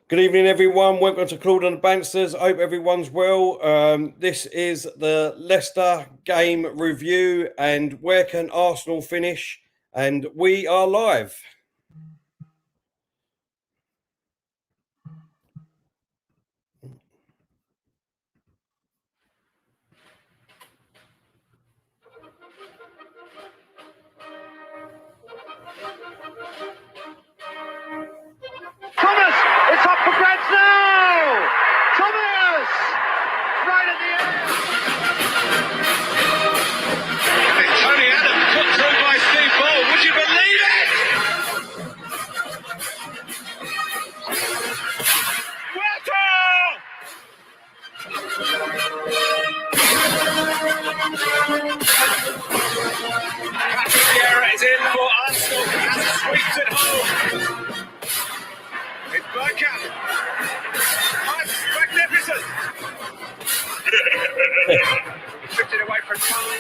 Good evening, everyone. Welcome to Claude and the Banstas. I hope everyone's well. This is the Leicester game review and where can Arsenal finish? And we are live. Thomas! It's up for grabs now! Thomas! Right at the end! Tony Adams put through by Steve Ball. Would you believe it? Pierre is in for Arsenal and sweeps it home. It's bergkamp. That's magnificent. Drifted away from time.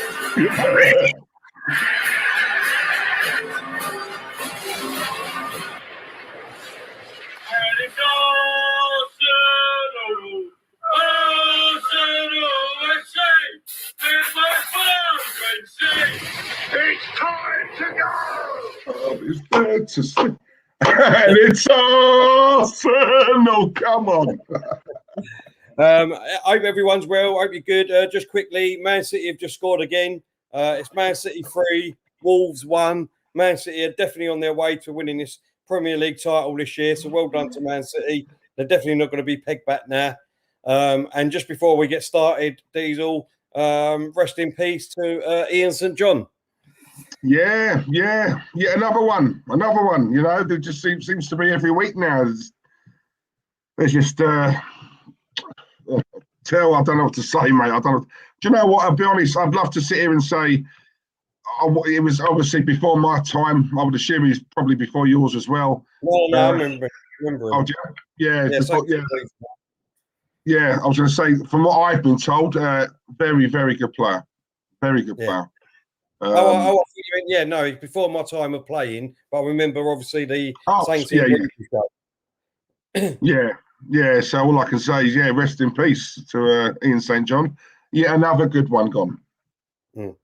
And it's Arsenal. Arsenal FC. It's my It's time to go. It's good to see. And it's Arsenal. Come on. I hope everyone's well. I hope you're good. Just quickly, Man City have just scored again. It's Man City 3, Wolves 1. Man City are definitely on their way to winning this Premier League title this year. So well done to Man City. They're definitely not going to be pegged back now. And just before we get started, Diesel, rest in peace to Ian St. John. Yeah. Another one. You know, there just seems to be every week now. There's just tell. I don't know what to say, mate. I don't know. Do you know what? I'll be honest. I'd love to sit here and say it was obviously before my time. I would assume it's probably before yours as well. No, I remember. Oh, yeah. Yeah. I was going to say, from what I've been told, very, very good player. Very good player. No, before my time of playing, but I remember obviously the Saints. Yeah. So all I can say is, rest in peace to Ian St. John. Yeah, another good one gone. No,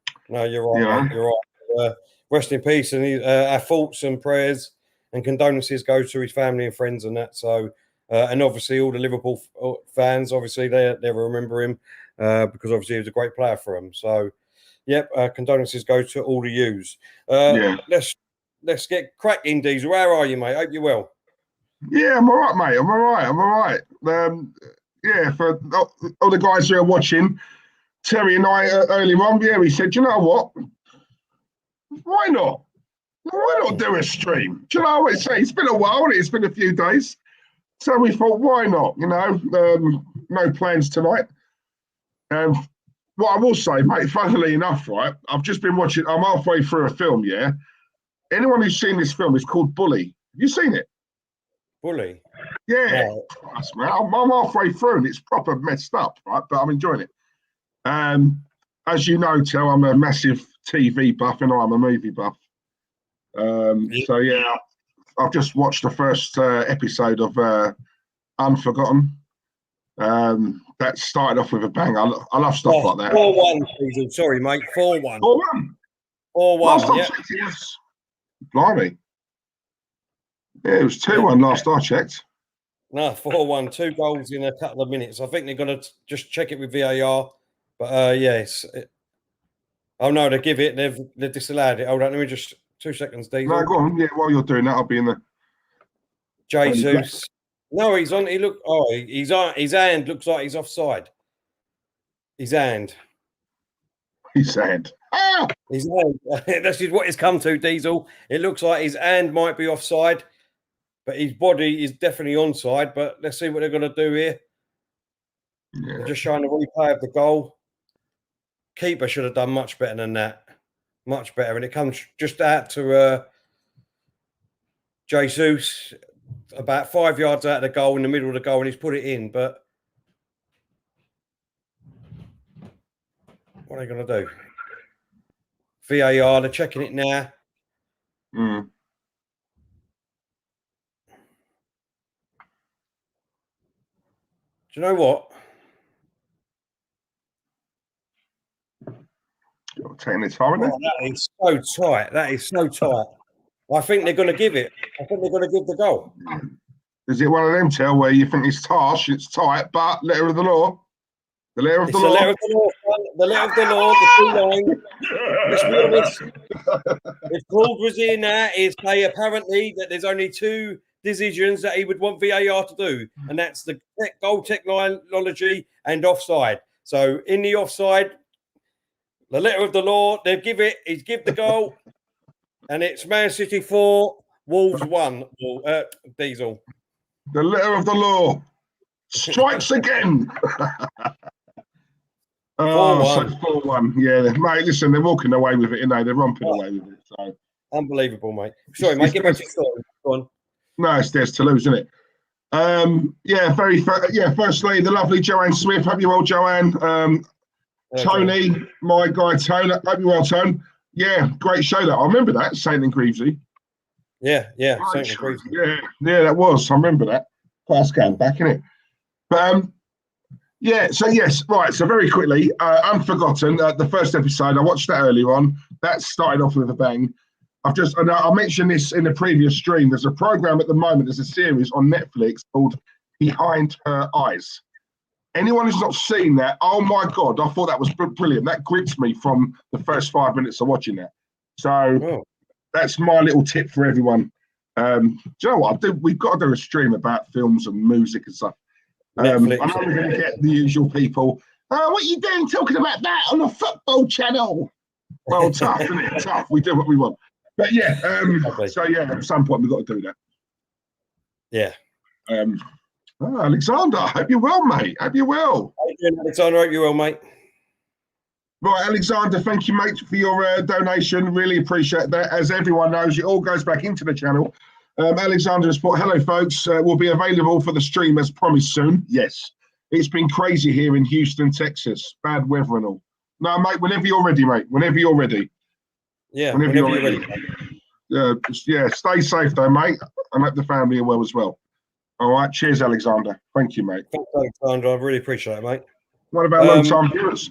you're right. You're right. Rest in peace, and our thoughts and prayers and condolences go to his family and friends and that. So, and obviously all the Liverpool fans, obviously they remember him because obviously he was a great player for them. So. Yep, condolences go to all the yous. Let's get cracking, Diesel. How are you, mate? Hope you're well. Yeah, I'm all right, mate. I'm all right. For all the guys who are watching, Terry and I earlier on, we said, you know what? Why not? Why not do a stream? Do you know what I say? It's been a while, it's been a few days. So we thought, why not? You know, no plans tonight. What I will say, mate, funnily enough, right, I've just been watching, I'm halfway through a film, yeah? Anyone who's seen this film, it's called Bully. Have you seen it? Bully? Yeah. I'm halfway through and it's proper messed up, right? But I'm enjoying it. As you know, Tel, I'm a massive TV buff and I'm a movie buff. So, yeah, I've just watched the first episode of Unforgotten. That started off with a bang. I love stuff like that. 4-1, Diesel. Sorry, mate. 4-1. 4-1. 4-1. Last I checked, it was blimey. Yeah, it was 2-1 last I checked. No, 4-1. 2 goals in a couple of minutes. I think they're going to just check it with VAR. But yes. Oh no, they give it. They've disallowed it. Hold on, let me just 2 seconds, Diesel. No, go on. Yeah, while you're doing that, I'll be in the. Jesus. No, he's on. He's on. His hand looks like he's offside. His hand. His hand. Ah! His hand. This is what it's come to, Diesel. It looks like his hand might be offside, but his body is definitely onside. But let's see what they're going to do here. Yeah. They're just showing the replay of the goal. Keeper should have done much better than that. Much better. And it comes just out to Jesus. About 5 yards out of the goal, in the middle of the goal, and he's put it in. But what are they going to do? VAR, they're checking it now. you know what? You're taking the time, Oh, that is so tight. That is so tight. I think they're going to give it. I think they're going to give the goal. Is it one of them, Tell, where you think it's harsh, it's tight, but letter of the law? The letter of the law? The letter of the law, the letter of the law, the 2 line. Let's be honest. If Claude was in there, he'd say apparently that there's only 2 decisions that he would want VAR to do, and that's the goal technology and offside. So in the offside, the letter of the law, they give it, he's give the goal, and it's Man City 4, Wolves 1, Diesel. The letter of the law strikes again. 4-1. So 4-1. Yeah, mate, listen, they're walking away with it, they're romping away with it. So unbelievable, mate. Sorry, mate, get back to your story. Go on. No, it's theirs to lose, isn't it? Firstly, the lovely Joanne Smith. Hope you're well, Joanne. Tony, my guy Tony. Hope you're well, Tone. Yeah, great show that. I remember that, Saint and Greavesy. Yeah, Saint and Greavesy. Yeah, that was. I remember that. Class going back, innit? But so yes, right. So very quickly, Unforgotten, the first episode, I watched that earlier on. That started off with a bang. I mentioned this in the previous stream. There's a program at the moment, there's a series on Netflix called Behind Her Eyes. Anyone who's not seen that, oh my God, I thought that was brilliant. That gripped me from the first 5 minutes of watching that. So that's my little tip for everyone. Do you know what? We've got to do a stream about films and music and stuff. I know we're going to get the usual people. What are you doing talking about that on a football channel? Well, tough, isn't it? Tough. We do what we want. But yeah, at some point we've got to do that. Yeah. Alexander, I hope you're well, mate. Hope you're well. How you doing, Alexander? Hope you're well, mate. Right, Alexander, thank you, mate, for your donation. Really appreciate that. As everyone knows, it all goes back into the channel. Alexander has put, hello, folks. Will be available for the stream as promised soon. Yes. It's been crazy here in Houston, Texas. Bad weather and all. No, mate, whenever you're ready, mate. Whenever you're ready. Yeah, whenever you're ready. Stay safe, though, mate. And hope the family are well as well. All right. Cheers, Alexander. Thank you, mate. Thanks, Alexander. I really appreciate it, mate. What about long-time viewers?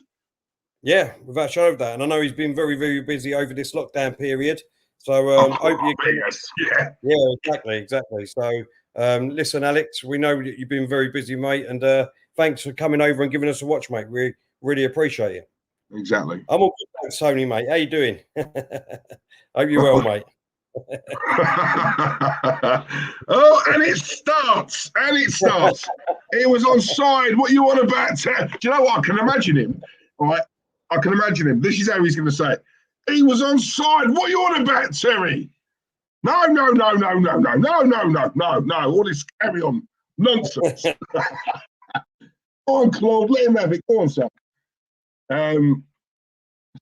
Yeah, without shadow of that. And I know he's been very, very busy over this lockdown period. So hope you can... Yeah, exactly. So listen, Alex, we know that you've been very busy, mate. And thanks for coming over and giving us a watch, mate. We really appreciate it. Exactly. I'm all good, thanks, Tony, mate. How you doing? Hope you're well, mate. And it starts. It was onside. What you want about? Do you know what? I can imagine him. All right. I can imagine him. This is how he's going to say it. He was onside. What you on about, Terry? No. All this carry on nonsense. Go on, Claude. Let him have it. Go on, sir.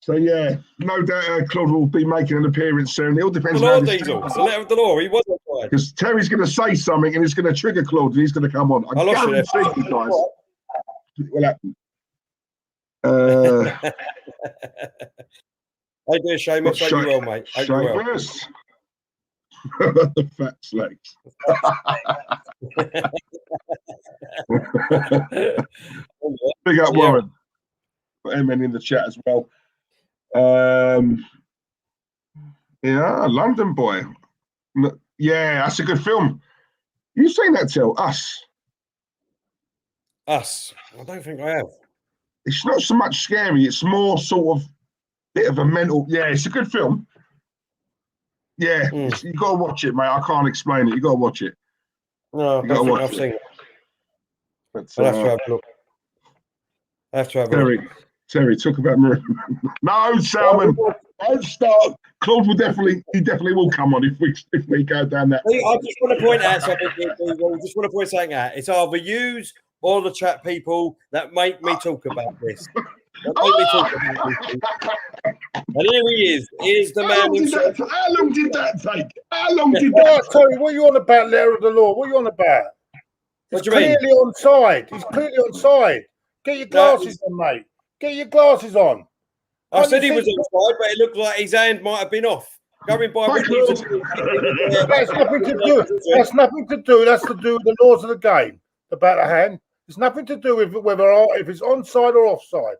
So yeah, no doubt Claude will be making an appearance soon. It all depends on the letter of the law. He wasn't right. Because Terry's going to say something and it's going to trigger Claude and he's going to come on. I guarantee you guys. It will happen. How you doing, Seamus? Hope you well, mate. Hope you well. The fat snakes. Big up, Warren. Put him in the chat as well. London Boy. Yeah, that's a good film. You seen that, Till? Us. I don't think I have. It's not so much scary. It's more sort of bit of a mental. Yeah, it's a good film. Yeah, you got to watch it, mate. I can't explain it. You got to watch it. No, I don't think I've seen it. But, I'll have to have a look. I have to have a look. Terry, talk about no, Salmon. Don't start. Claude will definitely will come on if we go down that. I just want to point out something. It's either yous or the chat people that make me talk about this. And here he is. Here's the man himself. How long did that take? Sorry, what are you on about, letter of the law? What are you on about? He's clearly onside. He's clearly onside. Get your glasses on, mate. Get your glasses on. I said he was onside, but it looked like his hand might have been off. Going by That's nothing to do. That's nothing to do. That's to do with the laws of the game. About the hand. It's nothing to do with whether if it's onside or offside.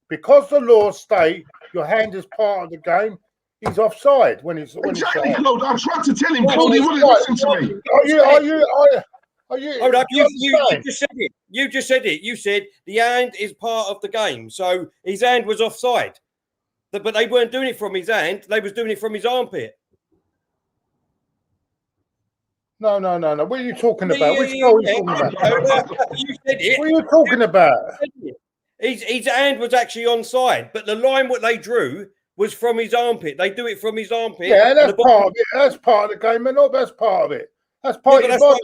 Because the laws state your hand is part of the game, he's offside when he's exactly, Claude. I'm trying to tell him, Claude, he wouldn't listen to me. Are you? Hold up, you just said it. You just said it. You said the hand is part of the game, so his hand was offside. But they weren't doing it from his hand; they was doing it from his armpit. No. What are you talking about? Which goal are you talking about? You said it. What are you talking about? His hand was actually onside, but the line what they drew was from his armpit. They do it from his armpit. Yeah, that's part of it. That's part of the game, and not that's part of it. That's part of your body.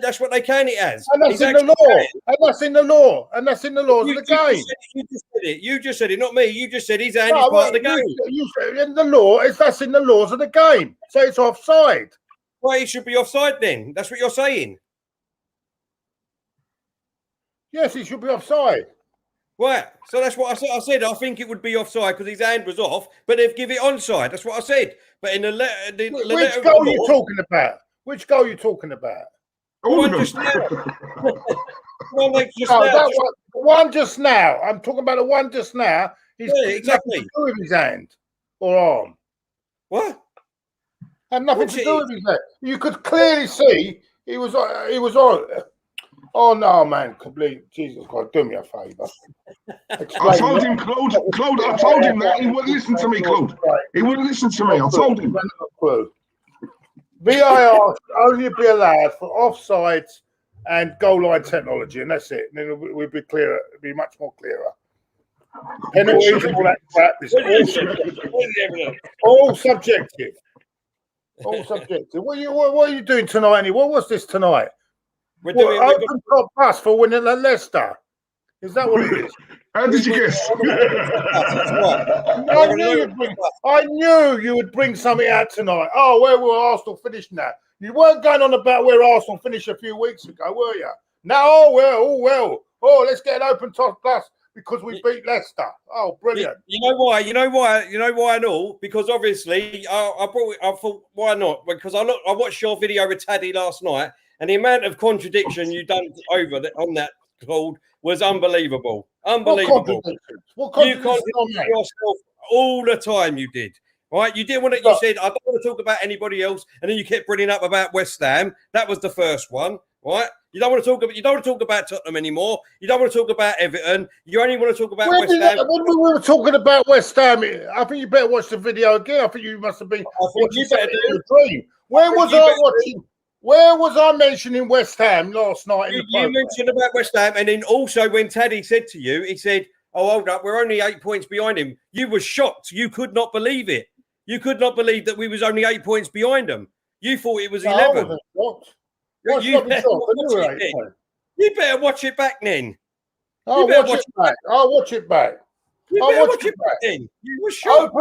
That's what they count it as. And that's in the law. And that's in the law. And that's in the laws of the game. You just said it, not me. You just said his hand is part of the game. You said in the law, that's in the laws of the game. So it's offside. Well, he should be offside then. That's what you're saying. Yes, he should be offside. Right. So that's what I said. I said I think it would be offside because his hand was off, but they've given it onside. That's what I said. But in the letter, which goal are you talking about? Which goal are you talking about? All just now. One just now. I'm talking about the one just now. He's exactly. Nothing to do with his hand or arm. What? Had nothing to do with his hand. You could clearly see he was on. Oh no, man! Complete Jesus Christ, do me a favour. I told him, Claude. I told him that he wouldn't listen to me, Claude. He wouldn't listen to me. I told him. VAR should only be allowed for offsides and goal line technology, and that's it. And then we'll be clearer. It'll be much more clearer. Penalties, all that crap is all subjective. All subjective. What are you doing tonight, anyway? What was this tonight? We're doing open top bus for winning at Leicester. Is that what it is? How did you guess? I knew you would bring something out tonight. Oh, where will Arsenal finish now? You weren't going on about where Arsenal finished a few weeks ago, were you? No, well. Oh, let's get an open top bus because we beat Leicester. Oh, brilliant. You know why and all? Because obviously I thought, why not? Because I watched your video with Taddy last night, and the amount of contradiction you done on that Claude was unbelievable. Unbelievable. What you contradicted yourself all the time. You did. Right? You didn't want to. You said I don't want to talk about anybody else, and then you kept bringing up about West Ham. That was the first one. Right? You don't want to talk about Tottenham anymore. You don't want to talk about Everton. You only want to talk about West Ham. When we were talking about West Ham, I think you better watch the video again. I think you must have been watching something in a dream. Where was I mentioning West Ham last night? You mentioned about West Ham, and then also when Taddy said to you, he said, "Oh, hold up, we're only 8 points behind him." You were shocked. You could not believe it. You could not believe that we was only 8 points behind them. You thought it was 11. You better watch it back then. I'll watch it back. You better watch it back then. You were shocked.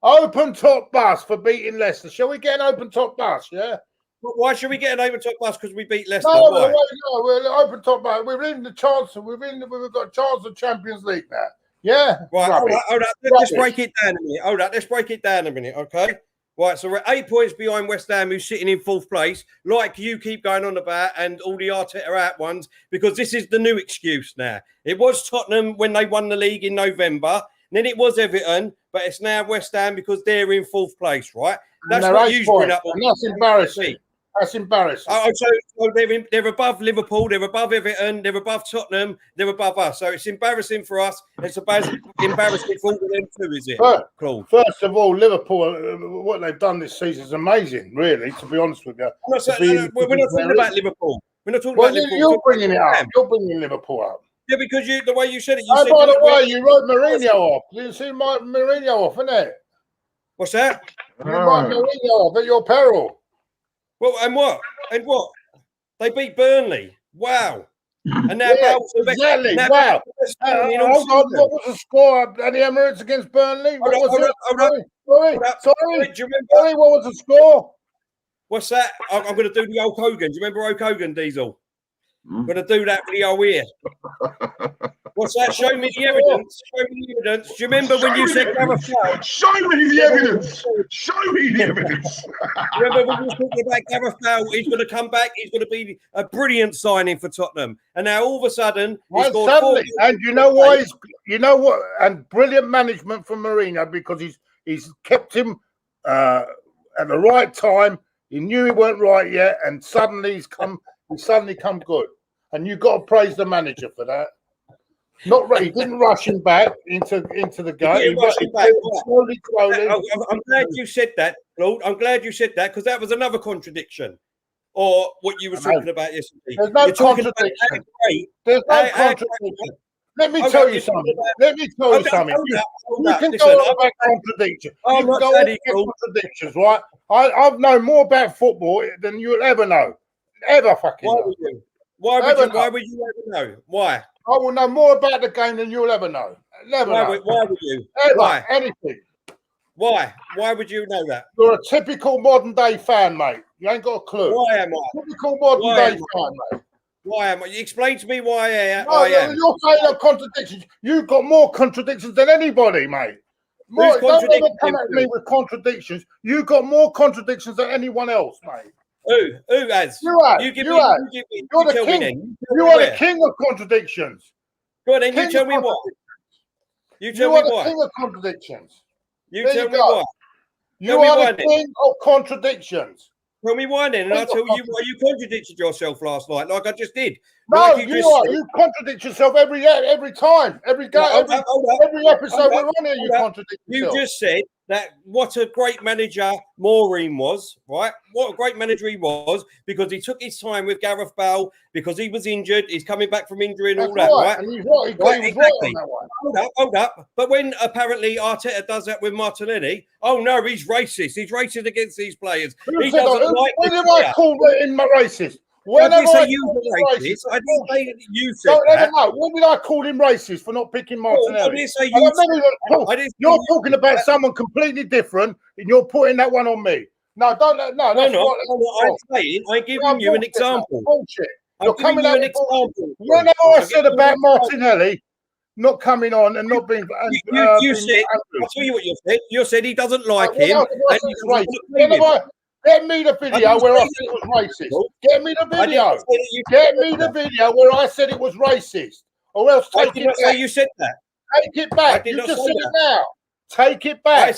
Open top bus for beating Leicester. Shall we get an open top bus? Yeah. Why should we get an open top bus? Because we beat Leicester. No, we're open top bus. We're in the chance. We've got a chance of Champions League now. Yeah. Right. Hold up. Let's break it down a minute. Let's break it down a minute. Okay. Right. So we're 8 points behind West Ham, who's sitting in fourth place, like you keep going on about, and all the Arteta out ones, because this is the new excuse now. It was Tottenham when they won the league in November. Then it was Everton, but it's now West Ham because they're in fourth place, right? That's what you bring up. And that's embarrassing. That's embarrassing. So they're above Liverpool, they're above Everton, they're above Tottenham, they're above us. So it's embarrassing for us. It's embarrassing for all of them too, is it? Claude? First of all, Liverpool, what they've done this season is amazing, really, to be honest with you. We're not talking about Liverpool. We're not talking about Liverpool. You're bringing it up. You're bringing Liverpool up. Yeah, because the way you said it. By the way, you wrote Mourinho off. You see Mourinho off, innit? What's that? You wrote Mourinho off at your peril. Well, and what? They beat Burnley. Wow. And now exactly. Wow. What was the score at the Emirates against Burnley? Sorry. Do you remember? What was the score? What's that? I'm going to do the Hulk Hogan. Do you remember Hulk Hogan, Diesel? I'm going to do that with the old ear. What's that? Show me the evidence. Show me the evidence. Do you remember when you said Gareth Bale? Show me the evidence. Show me the evidence. Remember when you were talking about Gareth Bale? He's going to come back. He's going to be a brilliant signing for Tottenham. And now all of a sudden, he's scored 4 and you know why? You know what? And brilliant management from Mourinho, because he's kept him at the right time. He knew he weren't right yet, and suddenly he's suddenly come good. And you've got to praise the manager for that. Not right. He didn't rush him back into the game. Slowly. I'm glad you said that, Claude. I'm glad you said that, because that was another contradiction. Or what you were talking about yesterday. There's no contradiction. There's no contradiction. Let me tell you something. You can go on about contradictions. You can go on about contradictions, right? I've known more about football than you'll ever know. Ever fucking know. Why would you ever know? Why? I will know more about the game than you'll ever know. Why would you? Why? Anything. Why? Why would you know that? You're a typical modern day fan, mate. You ain't got a clue. Why am I? Typical modern day fan, mate. Why am I? Explain to me why I am. You're saying of contradictions. You've got more contradictions than anybody, mate. Don't ever come at me with contradictions. You've got more contradictions than anyone else, mate. Who has? You have. You're the king. You are the king of contradictions. Go on then, you tell me what. You are the king of contradictions. You tell me what. You are the king of contradictions. Tell me why then, and I'll tell you why you contradicted yourself last night, like I just did. No, you contradict yourself every time, every episode we're on here. You contradict yourself. You just said that what a great manager Maureen was, right? What a great manager he was, because he took his time with Gareth Bale, because he was injured. He's coming back from injury and all that, right? And he's right. He was right on that one. Hold up. But when apparently Arteta does that with Martinelli, oh no, he's racist. He's racist against these players. He doesn't like. When did I call him racist? When did I say you were racist? I didn't say that you said that. No. When did I call him racist for not picking Martinelli? I didn't say you. You're talking about someone completely different, and you're putting that one on me. No, don't. No, that's not. I'm saying I'm giving you an example. Bullshit. You're coming out an example. Whenever I said about Martinelli not coming on and not being, you said. I'll tell you what you said. You said he doesn't like him. Get me the video where I said it was racist. Get me the video. Get me the video where I said it was racist. Or else take it back. Say you said that. Take it back. You just said it now. Take it back.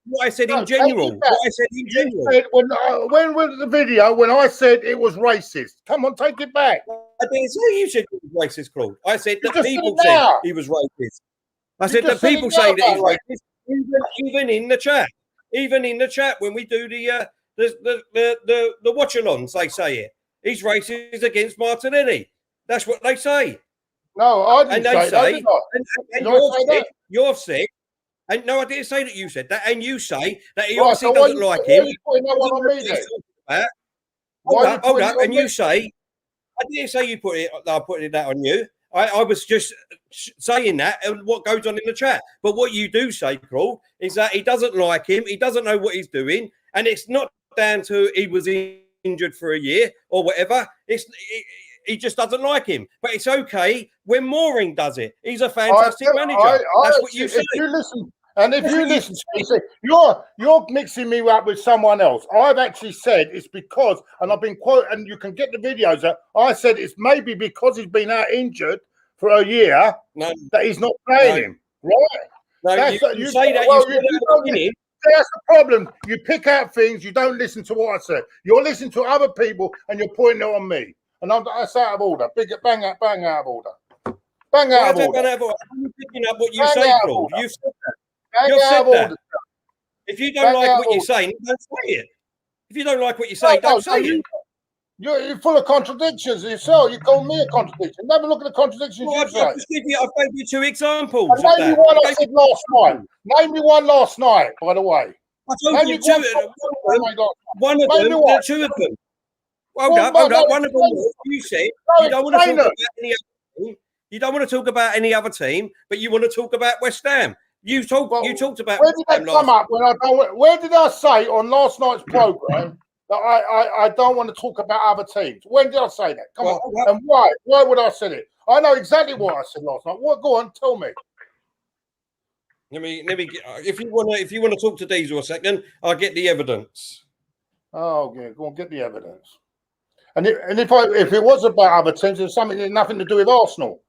What I said in general. What I said in general. When was the video when I said it was racist? Come on, take it back. I didn't say you said it was racist, Claude. I said that people said he was racist. I said that people say that he's racist, even in the chat. Even in the chat, when we do the watch-alongs, they say it. He's racist against Martinelli. That's what they say. No, I didn't say that. You've said, and no, I didn't say that you said that. And you say that he obviously doesn't like him. Hold up. And you say, I didn't say you put that on you. I was just saying that and what goes on in the chat. But what you do say, Claude, is that he doesn't like him. He doesn't know what he's doing. And it's not down to he was injured for a year or whatever. He just doesn't like him. But it's okay when Maureen does it. He's a fantastic manager. That's what you say. If you listen to me, you're mixing me up with someone else. I've actually said it's because, and I've been quoted, and you can get the videos out. I said it's maybe because he's been out injured for a year that he's not playing him. Right? No, you say that. That's the problem. You pick out things, you don't listen to what I said. You're listening to other people and you're pointing it on me. And that's out of order. Bang out of order. Bang out of order. I'm picking up what you say, Claude. You've said that. You said that. If you don't like what you're saying, don't say it. If you don't like what you say, don't say it. You're full of contradictions yourself. You call me a contradiction. Never look at the contradictions you say. I've gave you two examples. Name me one I said last night. Name me one last night, by the way. I told you one of them, two of them. Hold up. One of them, you said you don't want to talk about any other team. You don't want to talk about any other team, but you want to talk about West Ham. You talked about. Where did that come up? Where did I say on last night's program that I don't want to talk about other teams? When did I say that? Come on. And why? Why would I say it? I know exactly what I said last night. What? Go on, tell me. Let me. If you want to talk to Diesel a second, I'll get the evidence. Oh yeah, go on, get the evidence. And if it was about other teams, there's something that nothing to do with Arsenal.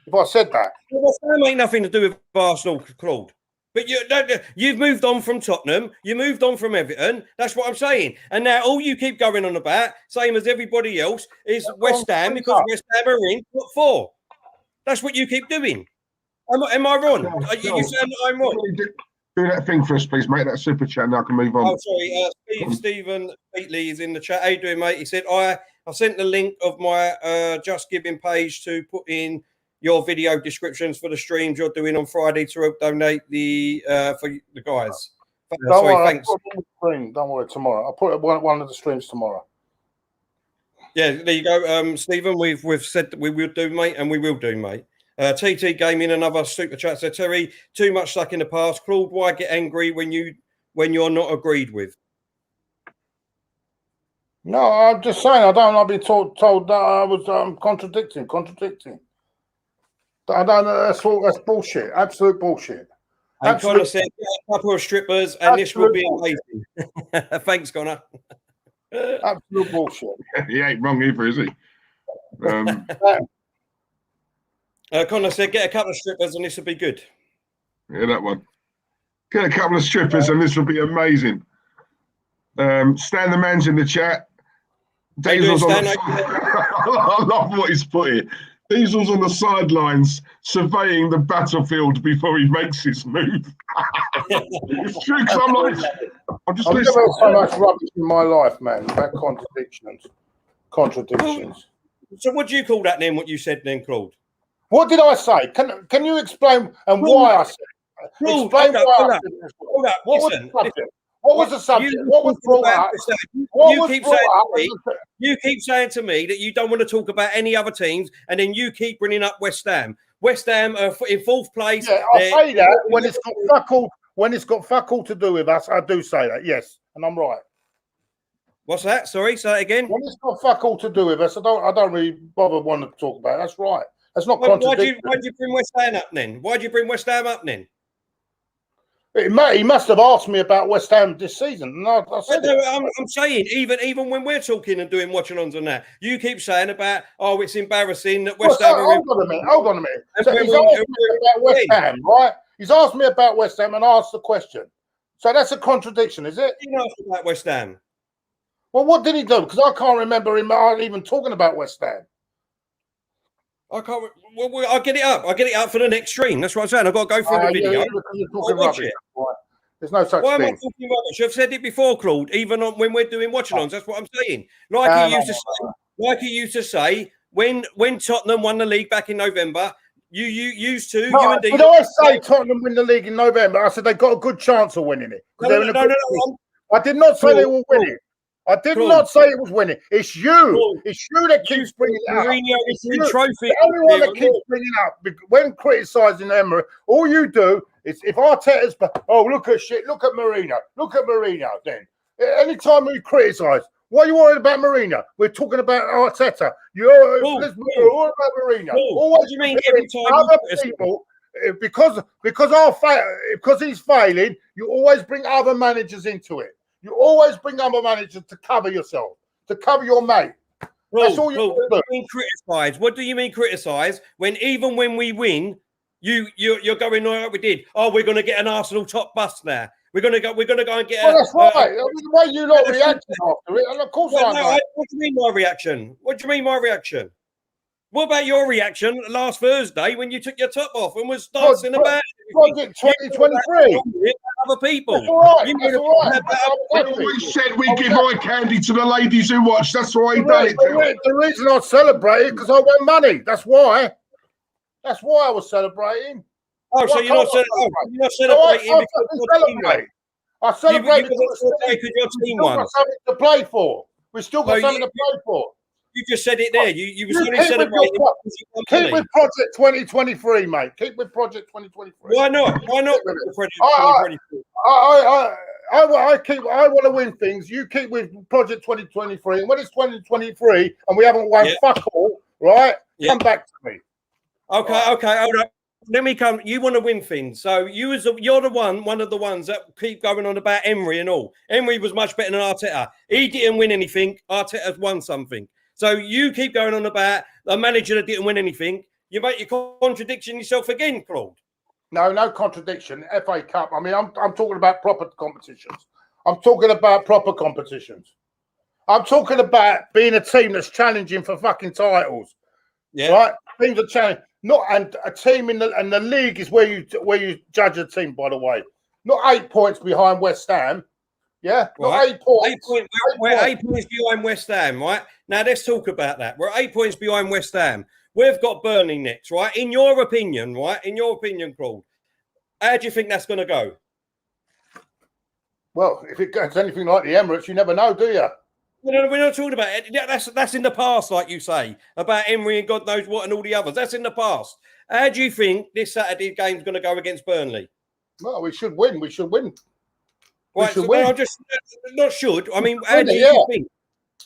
If I said that, That ain't nothing to do with Arsenal, Claude. But you've moved on from Tottenham. You moved on from Everton. That's what I'm saying. And now all you keep going on about, same as everybody else, is West Ham because West Ham are in top 4. That's what you keep doing. Am I wrong? You saying I'm wrong? Do that thing for us, please, mate. That super chat, and I can move on. Oh, sorry. Stephen Beatley is in the chat. How you doing, mate? He said, I sent the link of my Just Giving page to put in your video descriptions for the streams you're doing on Friday to help donate for the guys. Thanks. Don't worry, tomorrow. I'll put one of the streams tomorrow. Yeah, there you go, Stephen. We've said that we will do, mate, and we will do, mate. TT Gaming, another super chat. So Terry, too much stuck in the past. Claude, why get angry when you're not agreed with? No, I'm just saying I don't want to be told that I was contradicting. I don't know. That's bullshit. Absolute bullshit. And Connor said a couple of strippers, and this will be amazing. Thanks, Connor. Absolute bullshit. He ain't wrong either, is he? Connor said, get a couple of strippers, and this will be good. Yeah, that one. Get a couple of strippers, and this will be amazing. Stan the Man's in the chat. Diesel's on the I love what he's put here. Diesel's on the sidelines surveying the battlefield before he makes his move. It's true, because I'm just listening. I've never had so much rubbish in my life, man, about contradictions. So what do you call that then, what you said then, Claude? What did I say? Can you explain why I said it? Explain why I said it. What was the subject? What was the subject? What was brought up? You keep saying to me that you don't want to talk about any other teams, and then you keep bringing up West Ham. West Ham are in 4th place. Yeah, I say that when it's got fuck all to do with us. I do say that, yes, and I'm right. What's that? Sorry, say it again. When it's got fuck all to do with us, I don't really bother wanting to talk about it. That's right. That's not contradictory. Why do you bring West Ham up then? Why do you bring West Ham up then? He must have asked me about West Ham this season. And I'm saying, even when we're talking and doing watch-alongs on that, you keep saying about, it's embarrassing that West Ham... Hold on a minute. So he's asked me about West Ham, right? He's asked me about West Ham and asked the question. So that's a contradiction, is it? He asked about West Ham. Well, what did he do? Because I can't remember him even talking about West Ham. I can't. Well, I'll get it up. I'll get it up for the next stream. That's what I'm saying. I've got to go through the video. There's no such thing. Why am I talking rubbish? I've said it before, Claude. Even when we're doing watch-alongs, that's what I'm saying. Like he used to say, when Tottenham won the league back in November, you used to. No, did I say Tottenham win the league in November? I said they got a good chance of winning it. No. I did not say they will win it. I did not say it was winning. It's you. It's you that keeps bringing it up. The only one that keeps bringing it up when criticising Emery. All you do is if Arteta's, look at Mourinho. Then anytime we criticise, why are you worried about Mourinho? We're talking about Arteta. You're all about Mourinho. What do you mean every time other people? Because he's failing, you always bring other managers into it. You always bring other managers to cover yourself, to cover your mate. That's all you do. What do you mean criticise? What do you mean criticise? Even when we win, you're going like we did. Oh, we're going to get an Arsenal top bus now. We're going to go and get. That's right. The way you lot reacted after it, and of course what do you mean my reaction? What do you mean my reaction? What about your reaction last Thursday when you took your top off and was dancing about Project 2023? Other people. That's all right. We always said we give eye candy to the ladies who watch. That's why he done it. The reason I celebrated because I won money. That's why. That's why I was celebrating. Oh, so you're not celebrating because I celebrated because your team won. We've got something to play for. We've still got something to play for. You just said it there. You were only celebrating. Keep with Project 2023, mate. Keep with Project 2023. Why not? Why not? I want to win things. You keep with Project 2023, and when it's 2023 and we haven't won fuck all, right? Come back to me. Okay, hold up. Let me come. You want to win things, so you're one of the ones that keep going on about Emery and all. Emery was much better than Arteta. He didn't win anything. Arteta's won something. So you keep going on about a manager that didn't win anything. You make your contradiction yourself again, Claude. No contradiction. FA Cup. I mean, I'm talking about proper competitions. I'm talking about proper competitions. I'm talking about being a team that's challenging for fucking titles. Yeah. Right? Teams are challenging. And a team in the league is where you judge a team, by the way. Not 8 points behind West Ham. Yeah? Not right. 8 points. We're 8 points behind West Ham, right? Now let's talk about that. We're 8 points behind West Ham. We've got Burnley next, right? In your opinion, right? In your opinion, Claude, how do you think that's going to go? Well, if it goes anything like the Emirates, you never know, do you? We're not talking about it. That's in the past, like you say, about Emery and God knows what and all the others. That's in the past. How do you think this Saturday game's going to go against Burnley? Well, we should win. We should win. Right, so I'm just not should. I mean, how do you think?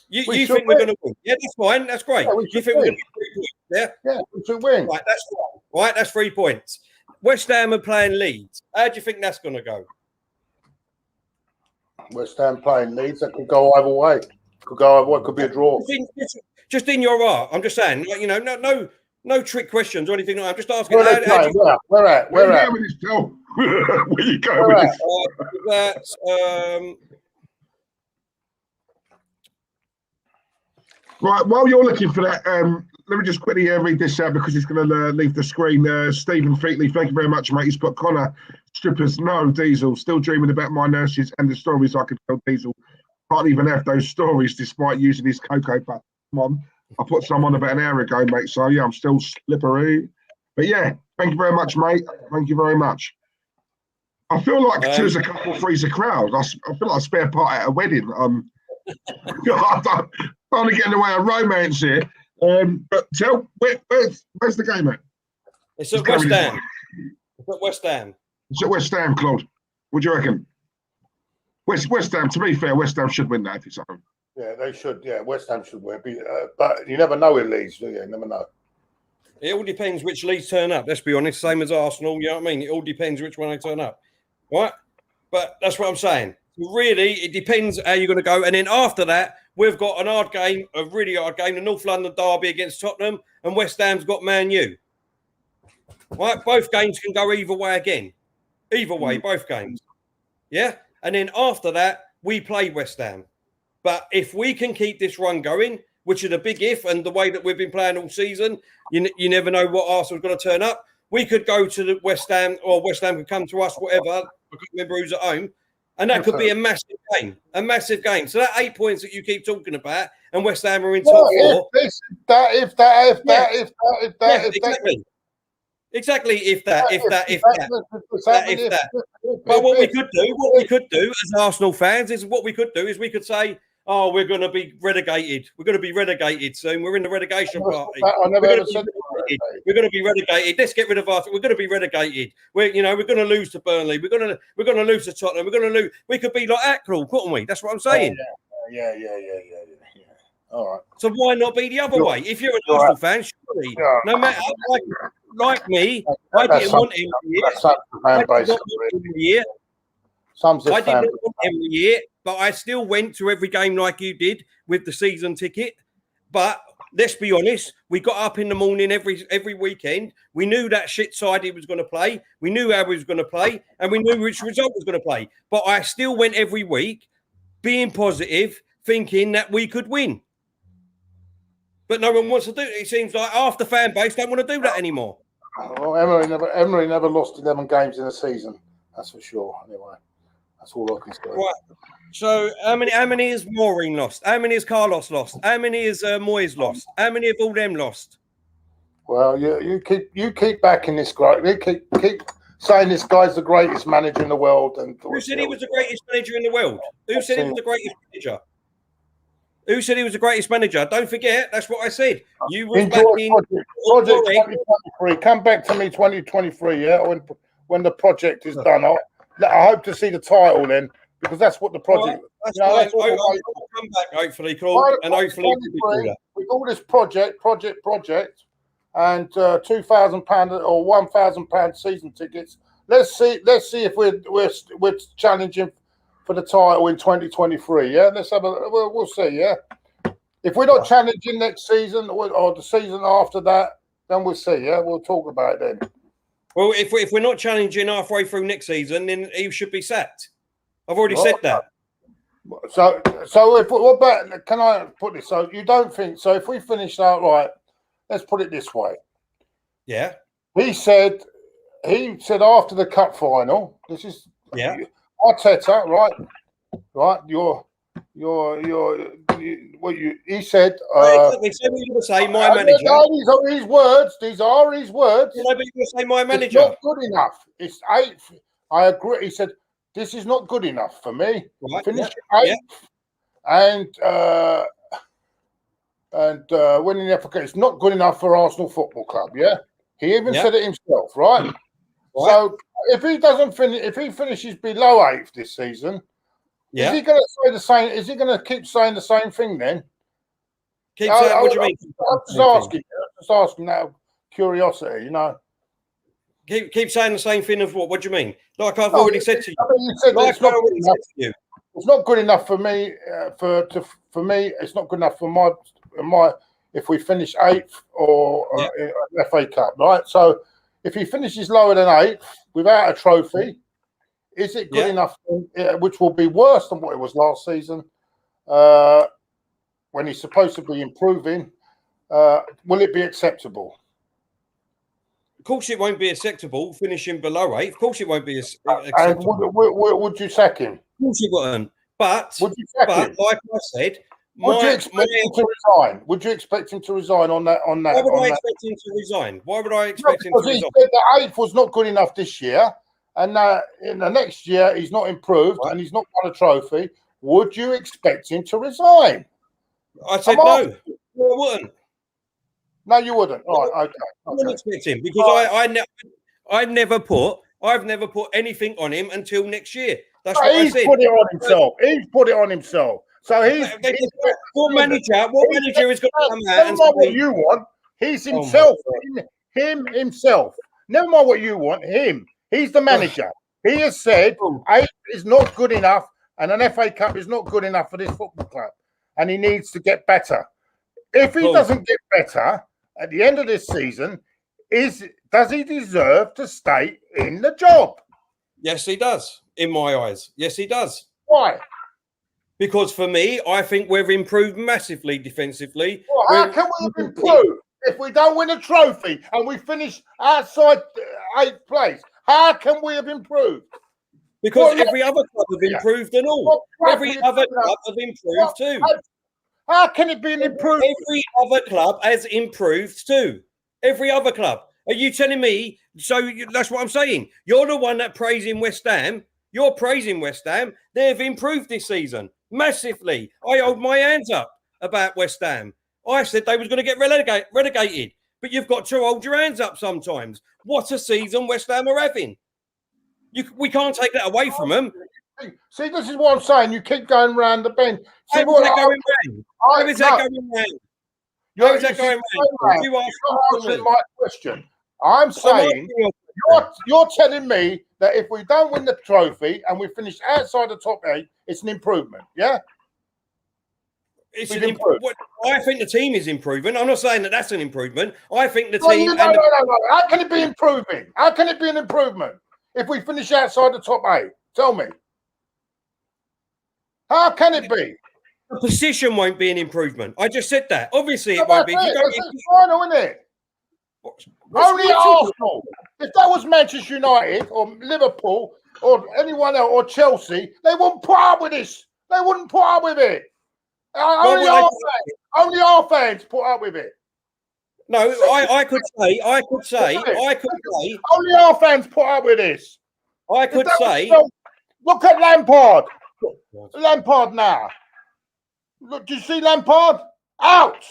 You think we're going to win? Yeah, that's fine. That's great. Yeah, you think we're going to win? Yeah? Yeah, we should win. Right, that's fine. Right, that's 3 points. West Ham are playing Leeds. How do you think that's going to go? West Ham playing Leeds. That could go either way. Could go either way. Could be a draw. Just in your art. I'm just saying, like, you know, no trick questions or anything. I'm just asking. Where at? Where at? Where you go with this? Right, while you're looking for that, let me just quickly read this out because it's going to leave the screen. Stephen Featley, thank you very much, mate. He's put Connor, strippers, no, Diesel. Still dreaming about my nurses and the stories I could tell Diesel. Can't even have those stories despite using his cocoa butter. Come on. I put some on about an hour ago, mate. So, yeah, I'm still slippery. But, yeah, thank you very much, mate. Thank you very much. I feel like two's a couple, three's a crowd. I feel like a spare part at a wedding. I'm trying to get in the way of romance here. But tell, where's the game at? It's at West Ham. It's at West Ham. It's at West Ham, Claude. What do you reckon? West Ham, to be fair, West Ham should win that if it's at home. Yeah, they should. Yeah, West Ham should win. But you never know with Leeds, do you? You never know. It all depends which Leeds turn up. Let's be honest. Same as Arsenal, you know what I mean? It all depends which one they turn up. Right? But that's what I'm saying. Really, it depends how you're going to go. And then after that, we've got an hard game, a really hard game, the North London derby against Tottenham, and West Ham's got Man U. Right? Both games can go either way again. Either way, both games. Yeah? And then after that, we play West Ham. But if we can keep this run going, which is a big if, and the way that we've been playing all season, you never know what Arsenal's going to turn up. We could go to the West Ham, or West Ham could come to us, whatever. I can't remember who's at home. And that could be a massive game. A massive game. So that 8 points that you keep talking about, and West Ham are in top four. Exactly. If that. But what we could do as Arsenal fans is we could say, oh, we're going to be relegated. We're going to be relegated soon. We're in the relegation party. We're going to be relegated. Let's get rid of Arsenal. We're going to be relegated. We're going to lose to Burnley. We're going to lose to Tottenham. We're going to lose. We could be like that, Claude, couldn't we? That's what I'm saying. Yeah. All right. So why not be the other way? If you're an Arsenal fan, surely, no matter like me, I didn't want him every year. I didn't want every year, but I still went to every game like you did with the season ticket. But let's be honest, we got up in the morning every weekend. We knew that shit side he was going to play. We knew how he was going to play, and we knew which result was going to play. But I still went every week, being positive, thinking that we could win. But no one wants to do it. It seems like half the fan base don't want to do that anymore. Well, Emery never lost 11 games in a season. That's for sure. Anyway, that's all I can say. Right. So how many is Maureen lost? How many is Carlos lost? How many is Moyes lost? How many of all them lost? Well, you keep backing this guy. You keep saying this guy's the greatest manager in the world. And who said he was the greatest manager in the world? Who said he was the greatest manager? Who said he was the greatest manager? Don't forget, that's what I said. You were back in project 2023. Come back to me 2023, yeah, when the project is done. I hope to see the title then, because that's what the project. Well, I'll come back hopefully, Claude, and hopefully with all this project. and £2,000 or £1,000 season tickets. Let's see if we're challenging for the title in 2023. Yeah, let's have we'll see. Yeah, if we're not challenging next season or the season after that, then we'll see. Yeah, we'll talk about it then. Well, if we're not challenging halfway through next season, then he should be sacked. I've already said that. So if what about? Can I put this? So you don't think so? If we finish out right, let's put it this way. Yeah. He said after the cup final. This is Arteta, right? Right. He said. He said he was going to say my manager. These are his words. These are his words. No, but he was going to say my manager. It's not good enough. It's 8th. I agree. He said this is not good enough for me. Right, Finish 8th, and winning the FA Cup. It's not good enough for Arsenal Football Club. Yeah, he even said it himself. Right. So if he doesn't finish, if he finishes below 8th this season, is he going to say the same? Is he going to keep saying the same thing then? Keep saying, what do you mean? I'm just asking out of curiosity, you know. Keep saying the same thing of what? What do you mean? Like I've already said to you. I mean, you said it's not good enough. It's not good enough for me. For me, it's not good enough for my. If we finish 8th or FA Cup, right? So if he finishes lower than 8th without a trophy, is it good enough? Which will be worse than what it was last season, when he's supposed to be improving. Will it be acceptable? Of course, it won't be acceptable finishing below 8th. Of course, it won't be acceptable. And would you sack him? Of course, it wouldn't. But would you sack him? Like I said, would you expect him to resign? Would you expect him to resign on that? Why would I expect him to resign? Why would I expect him to resign? He said that 8th was not good enough this year, and in the next year he's not improved and he's not won a trophy. Would you expect him to resign? I said no. No, I wouldn't. No, you wouldn't. All right, okay. I wouldn't expect him because I've never put anything on him until next year. That's what I said. He's put it on himself. He's put it on himself. So what manager is going to come out and say what you want? He's himself. Him himself. Never mind what you want. Him. He's the manager. He has said 8 is not good enough, and an FA Cup is not good enough for this football club, and he needs to get better. If he doesn't get better at the end of this season, does he deserve to stay in the job? Yes, he does. In my eyes, yes, he does. Why? Because for me, I think we've improved massively defensively. Well, how can we improve if we don't win a trophy and we finish outside 8th place? How can we have improved? Because every other club have improved and all. Every other club have improved too. How can it be an improvement? Every other club has improved too. Every other club. Are you telling me? So that's what I'm saying. You're the one that praising West Ham. You're praising West Ham. They've improved this season massively. I hold my hands up about West Ham. I said they was going to get relegated. But you've got to hold your hands up sometimes. What a season West Ham are having. We can't take that away from them. See, this is what I'm saying. You keep going round the bend. How is that going round? How is that going round? How is that going round? You are answering my question. I'm saying you're telling me that if we don't win the trophy and we finish outside the top 8, it's an improvement. Yeah. It's an improvement. I think the team is improving. I'm not saying that that's an improvement. I think the team. No. How can it be improving? How can it be an improvement if we finish outside the top 8? Tell me. How can it be? The position won't be an improvement. I just said that. Obviously, it won't be. It's final, isn't it? Only Arsenal. If that was Manchester United or Liverpool or anyone else or Chelsea, they wouldn't put up with this. They wouldn't put up with it. Only our fans put up with it. No, I could say. Only our fans put up with this. I could say. Look at Lampard. Lampard now. Look, do you see Lampard? Out.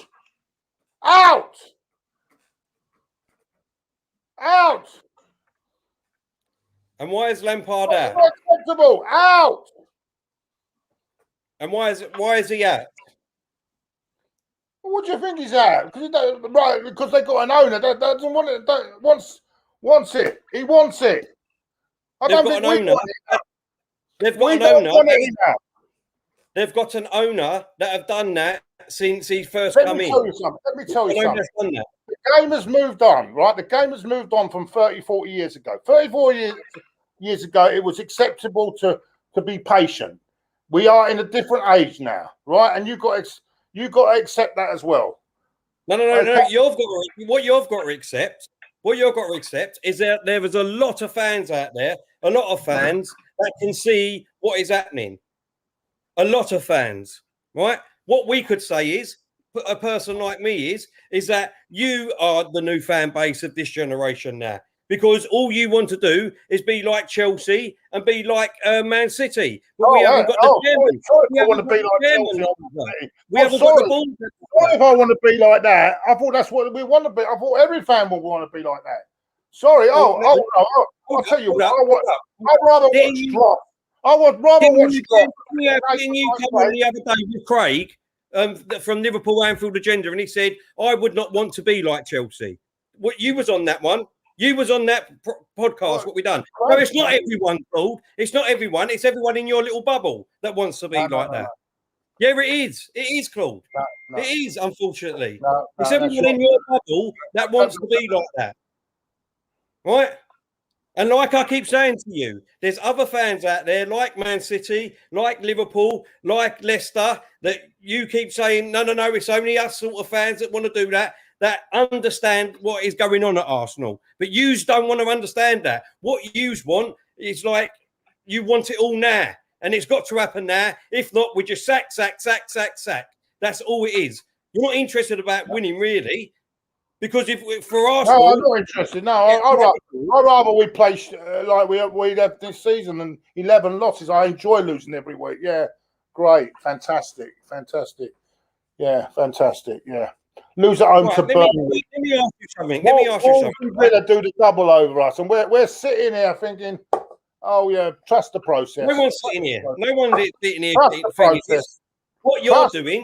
And why is Lampard out? Acceptable. Out. And why is he out? What do you think he's at? Because they got an owner that doesn't want it. Wants it. He wants it. I don't think we want it. They've got an owner. They've got an owner that have done that since he first come in. Let me tell you something. The game has moved on, right? The game has moved on from 30, 40 years ago. 34 years ago, it was acceptable to be patient. We are in a different age now, right? And you got to accept that as well. No. What you've got to accept. What you've got to accept is that there is a lot of fans out there, a lot of fans that can see what is happening. A lot of fans, right? What we could say is, a person like me is that you are the new fan base of this generation now. Because all you want to do is be like Chelsea and be like Man City. But we haven't got the chairman. I want to be like Chelsea. We haven't got the ball. If I want to be like that, I thought that's what we want to be. I thought every fan would want to be like that. Sorry. I'll tell you what. I'd rather watch drop. I would rather watch drop. Can you come on the other day with Craig from Liverpool Anfield Agenda, and he said, I would not want to be like Chelsea. What you was on that one. You was on that podcast, what we done. No, it's not everyone, Claude. It's not everyone. It's everyone in your little bubble that wants to be like that. Yeah, it is. It is, Claude. It is, unfortunately. It's everyone in your bubble that wants to be like that. Right? And like I keep saying to you, there's other fans out there like Man City, like Liverpool, like Leicester, that you keep saying, no, it's only us sort of fans that want to do that understand what is going on at Arsenal. But yous don't want to understand that. What yous want is like, you want it all now. And it's got to happen now. If not, we just sack. That's all it is. You're not interested about winning, really. Because if for Arsenal... No, I'm not interested. No, I'd rather we play like we have this season and 11 losses. I enjoy losing every week. Yeah, great. Fantastic. Yeah, fantastic. Yeah. Lose at home to Burnley. Let me ask you something. We're going to do the double over us. And we're sitting here thinking, oh, yeah, trust the process. No one's sitting here. No one's sitting here. Trust the process. What you're doing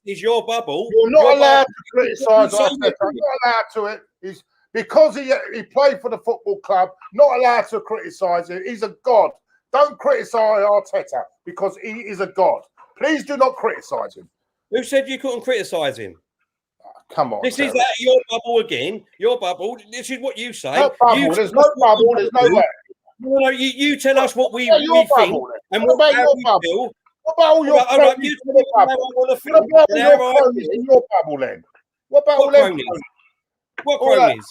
is your bubble. You're not allowed to criticise Arteta. You're not allowed to it. He's because he played for the football club, not allowed to criticise him. He's a god. Don't criticise Arteta because he is a god. Please do not criticise him. Who said you couldn't criticise him? Come on. This is your bubble again. Your bubble. This is what you say. No bubble. There's no bubble. There's no way. No, you tell us what we think and what about your bubble? What about all your cronies in your bubble? What about all your cronies in your bubble then? What about all them cronies? What cronies?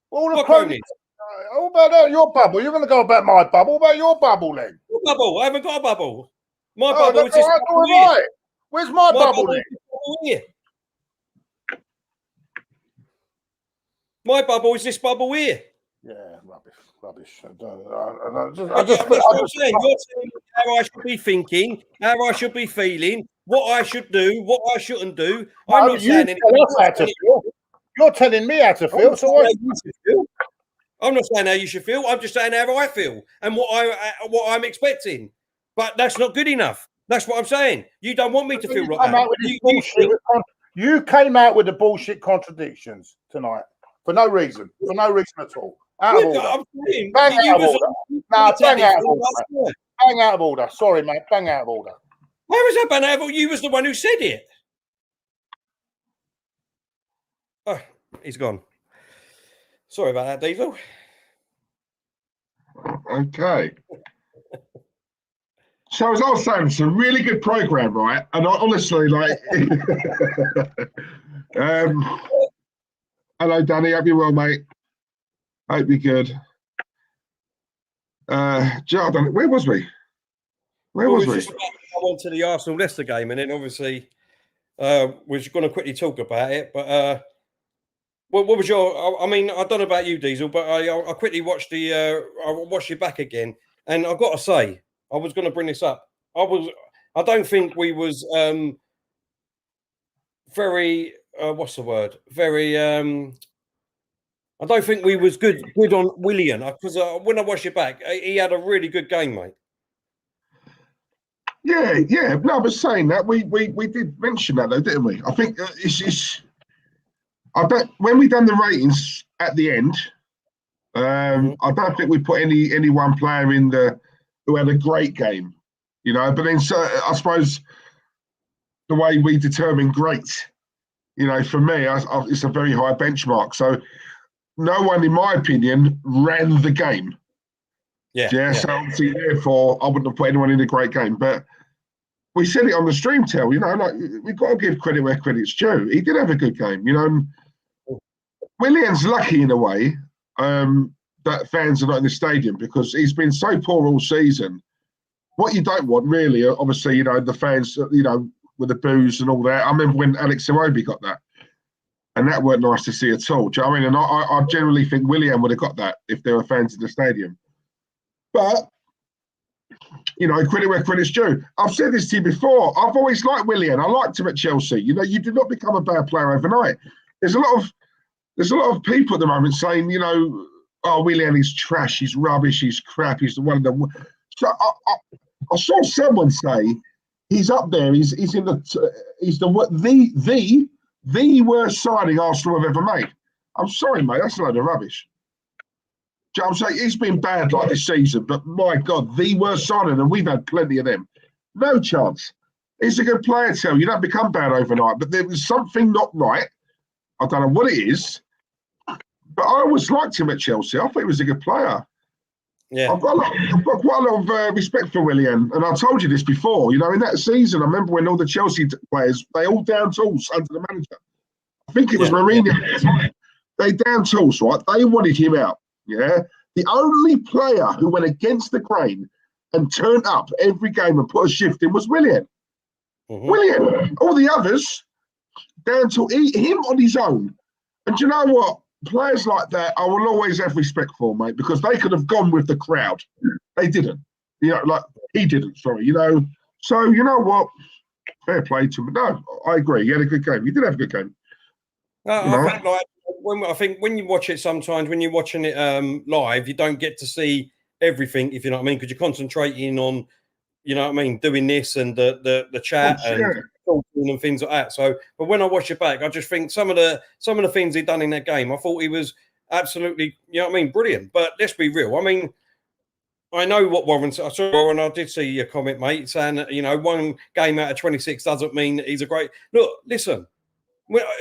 All the cronies. What about your bubble? You're going to go about my bubble. What about your bubble then? What bubble? I haven't got a bubble. My bubble is this bubble here. Where's my bubble then? Here. My bubble is this bubble here. Yeah, rubbish. You're saying how I should be thinking, how I should be feeling, what I should do, what I shouldn't do. I'm not saying anything. You're telling me how to feel. I'm not saying how you should feel. I'm just saying how I feel and what I'm expecting. But that's not good enough. That's what I'm saying. You don't want me to feel like that. You came out with the bullshit contradictions tonight for no reason. For no reason at all. Out of order. Bang out of order. No, bang out of order. Bang out of order. Sorry, mate. Bang out of order. Where was that bang out of order? You was the one who said it. Oh, he's gone. Sorry about that, Diesel. Okay. So as I was saying, it's a really good program, right? And I honestly, like, hello, Danny. Hope you're well, mate. Hope you're good. Jordan, where was we? Where was we? I went to the Arsenal Leicester game, and then obviously we're going to quickly talk about it. But what was your? I mean, I don't know about you, Diesel, but I quickly watched I watched it back again, and I've got to say, I was going to bring this up. I don't think we was very. What's the word? Very. I don't think we was good on Willian because when I watched it back, he had a really good game, mate. Yeah. No, but saying that, we did mention that though, didn't we? I think I don't. When we done the ratings at the end, I don't think we put any one player in who had a great game, you know. But then, so I suppose the way we determine great, you know, for me, it's a very high benchmark. So no one, in my opinion, ran the game. Yeah. So obviously, therefore, I wouldn't have put anyone in a great game. But we said it on the stream, you know, like we've got to give credit where credit's due. He did have a good game, you know. And Willian's lucky in a way that fans are not in the stadium because he's been so poor all season. What you don't want, really, obviously, you know, the fans, you know, with the boos and all that. I remember when aouar got that, and that weren't nice to see at all. Do you know what I mean? And I generally think Willian would have got that if there were fans in the stadium. But, you know, credit where credit's due. I've said this to you before. I've always liked Willian. I liked him at Chelsea. You know, you did not become a bad player overnight. There's a lot of people at the moment saying, you know, oh, Willian, he's trash, he's rubbish, he's crap, he's one of the. So I saw someone say he's up there. He's the worst signing Arsenal have ever made. I'm sorry, mate, that's a load of rubbish. Do you know what I'm saying? He's been bad like this season, but my God, the worst signing, and we've had plenty of them. No chance. He's a good player, too. You don't become bad overnight, but there was something not right. I don't know what it is, but I always liked him at Chelsea. I thought he was a good player. Yeah, I've got quite a lot of respect for Willian, and I told you this before. You know, in that season, I remember when all the Chelsea players, they all down tools under the manager. I think it was Mourinho at the time. They down tools, right? They wanted him out. Yeah, the only player who went against the grain and turned up every game and put a shift in was Willian. Willian. All the others down to him on his own. And do you know what? Players like that, I will always have respect for, mate, because they could have gone with the crowd. They didn't. You know, like he didn't. Sorry. You know. So you know what? Fair play to him. No, I agree. He had a good game. He did have a good game. I think when you watch it, sometimes when you're watching it live, you don't get to see everything, if you know what I mean, because you're concentrating on, you know what I mean, doing this and the chat and talking and things like that. So, but when I watch it back, I just think some of the things he'd done in that game, I thought he was absolutely, you know what I mean, brilliant. But let's be real. I mean, I know what Warren said. I saw Warren. I did see your comment, mate, saying that, you know, one game out of 26 doesn't mean that he's a great. Look, listen.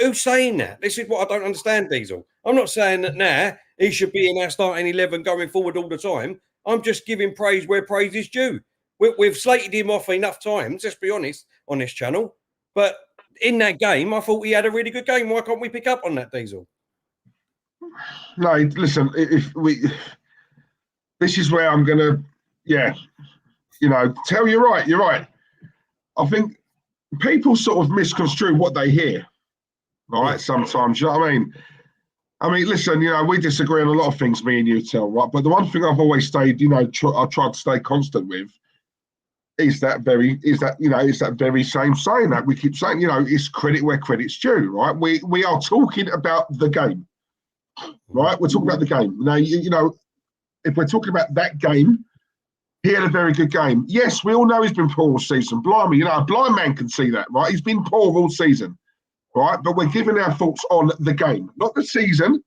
Who's saying that? This is what I don't understand, Diesel. I'm not saying that now he should be in our starting 11 going forward all the time. I'm just giving praise where praise is due. We've slated him off enough times, let's be honest, on this channel. But in that game, I thought he had a really good game. Why can't we pick up on that, Diesel? No, listen, this is where I'm going to, you know, tell you right, you're right. I think people sort of misconstrue what they hear. All right, sometimes, you know what I mean? Listen, you know, we disagree on a lot of things, me and you, Tel, right? But the one thing I've always stayed, you know, I tried to stay constant with is that very same saying that we keep saying, you know, it's credit where credit's due, right? We are talking about the game, right? We're talking about the game. Now, you know, if we're talking about that game, he had a very good game. Yes, we all know he's been poor all season. Blimey, you know, a blind man can see that, right? He's been poor all season. Right, but we're giving our thoughts on the game, not the season.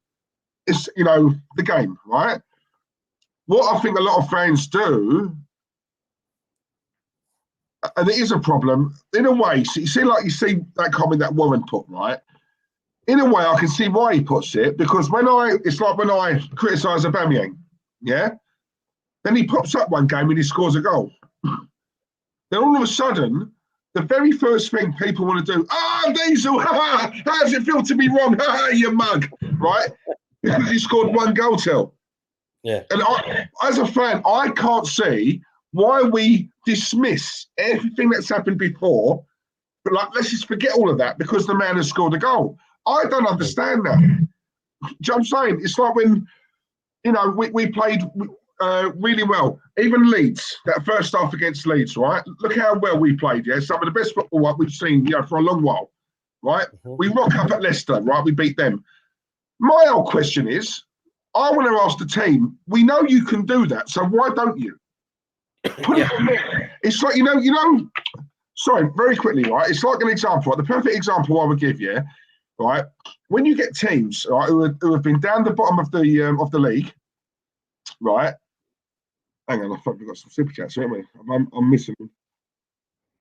It's, you know, the game, right? What I think a lot of fans do, and it is a problem in a way. So you see that comment that Warren put, right? In a way, I can see why he puts it, because it's like when I criticise Aubameyang, yeah. Then he pops up one game and he scores a goal. Then all of a sudden, the very first thing people want to do, Diesel, how does it feel to be wrong? You mug, right? Because he scored one goal, Tel. Yeah. And as a fan, I can't see why we dismiss everything that's happened before. But like, let's just forget all of that because the man has scored a goal. I don't understand that. Do you know what I'm saying? It's like when, you know, we played really well. Even Leeds, that first half against Leeds, right? Look how well we played, yeah? Some of the best football we've seen, you know, for a long while, right? We rock up at Leicester, right? We beat them. My whole question is, I want to ask the team, we know you can do that, so why don't you? Put it on there. It's like, you know, sorry, very quickly, right? It's like an example, right? The perfect example I would give you, right? When you get teams, right, who have been down the bottom of the league, right? Hang on, I thought we've got some super chats, haven't we? I'm missing them.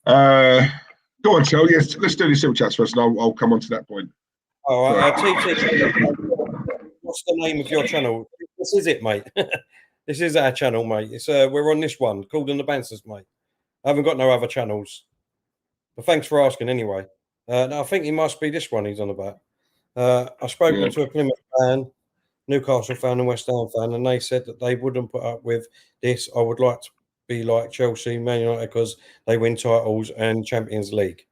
Go on, Tel. Yes, let's do the super chats first, and I'll come on to that point. All right, TT, what's the name of your channel? This is it, mate. This is our channel, mate. It's we're on this one called the Banstas, mate. I haven't got no other channels, but thanks for asking anyway. No, I think it must be this one he's on about. I spoke to a Plymouth fan, Newcastle fan, and West Ham fan, and they said that they wouldn't put up with this. I would like to be like Chelsea, Man United, because they win titles and Champions League.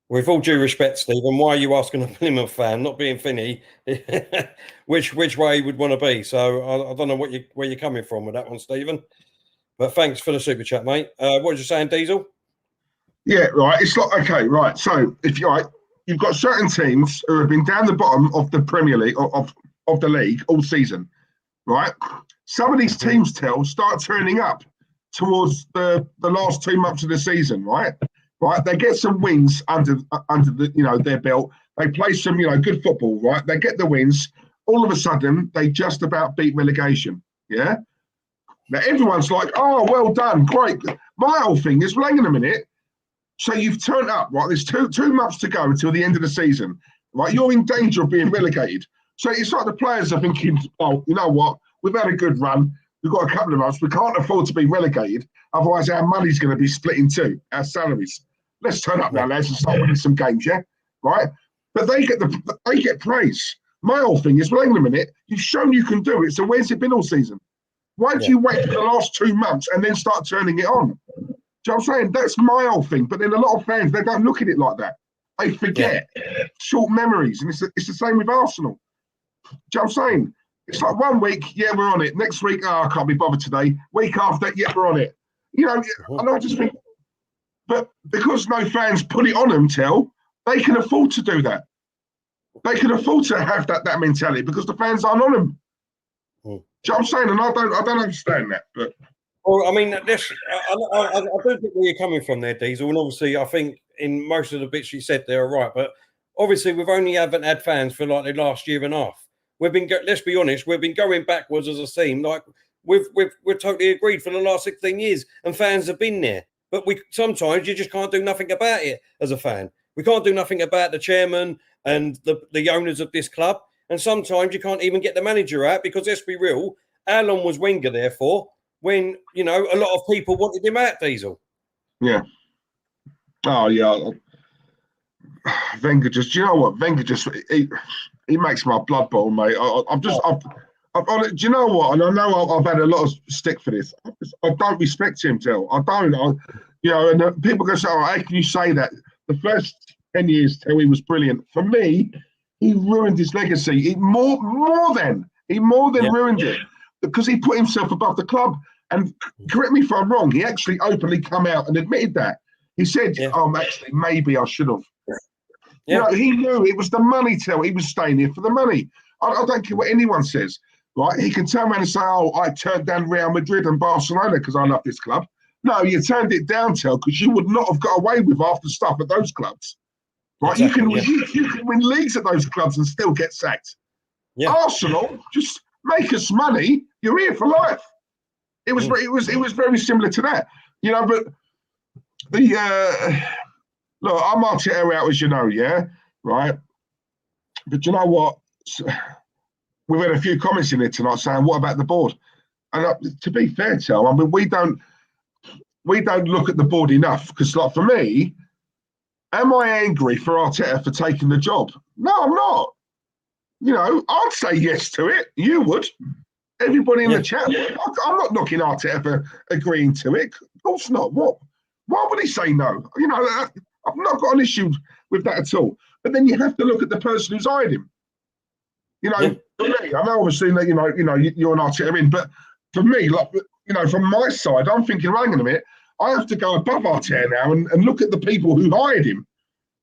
With all due respect, Stephen, why are you asking a Plymouth fan, not being Finney, which way you would want to be? So I don't know where you're coming from with that one, Stephen. But thanks for the super chat, mate. What was you saying, Diesel? Yeah, right. It's like, okay, right. So if you're right, you've got certain teams who have been down the bottom of the Premier League of the league all season, right? Some of these teams start turning up towards the last 2 months of the season, right? Right, they get some wins under the their belt. They play some good football, right? They get the wins. All of a sudden, they just about beat relegation. Yeah. Now everyone's like, "Oh, well done, great." My whole thing is, well, hang on a minute. So you've turned up, right? There's two months to go until the end of the season, right? You're in danger of being relegated. So it's like the players are thinking, "Oh, you know what? We've had a good run. We've got a couple of months. We can't afford to be relegated. Otherwise, our money's going to be split in two. Our salaries." Let's turn up now, lads, and start winning some games, yeah? Right? But they get praise. My whole thing is, well, hang on a minute, you've shown you can do it, so where's it been all season? Why do you wait for the last 2 months and then start turning it on? Do you know what I'm saying? That's my whole thing. But then a lot of fans, they don't look at it like that. They forget. Short memories. And it's the same with Arsenal. Do you know what I'm saying? It's like 1 week, yeah, we're on it. Next week, I can't be bothered today. Week after, yeah, we're on it. You know, and I just think, but because no fans put it on them, they can afford to do that. They can afford to have that mentality because the fans aren't on them. Do you know what I'm saying? And I don't understand that. But well, I mean, I don't think where you're coming from there, Diesel. And obviously, I think in most of the bits you said there are right. But obviously, haven't had fans for like the last year and a half. Let's be honest, we've been going backwards as a team. Like we're totally agreed for the last 16 years, and fans have been there. But sometimes you just can't do nothing about it as a fan. We can't do nothing about the chairman and the owners of this club. And sometimes you can't even get the manager out because, let's be real, how long was Wenger there for when, a lot of people wanted him out, Diesel? Yeah. Oh, yeah. Wenger do you know what? Wenger he makes my blood boil, mate. Do you know what? And I know I've had a lot of stick for this. I don't respect him, I don't. And people go say, "Oh, how can you say that?" The first 10 years, he was brilliant. For me, he ruined his legacy. He more than ruined it because he put himself above the club. And correct me if I'm wrong, he actually openly come out and admitted that. He said, actually, maybe I should have. Yeah. He knew it was the money, he was staying here for the money. I don't care what anyone says. Right, he can turn around and say, "Oh, I turned down Real Madrid and Barcelona because I love this club." No, you turned it down, because you would not have got away with half the stuff at those clubs. Right, exactly, you can win leagues at those clubs and still get sacked. Yeah. Arsenal, just make us money. You're here for life. It was very similar to that, But look, I'm Arteta out, as you know, yeah, right. But you know what? We've had a few comments in here tonight saying, "What about the board?" And to be fair, I mean, we don't look at the board enough because, like, for me, am I angry for Arteta for taking the job? No, I'm not. I'd say yes to it. You would. Everybody in the chat would. I'm not knocking Arteta for agreeing to it. Of course not. What? Why would he say no? I've not got an issue with that at all. But then you have to look at the person who's hired him. For me, I know obviously that you're an Arteta in, but for me, like, from my side, I'm thinking, hang on a minute, I have to go above Arteta now and look at the people who hired him,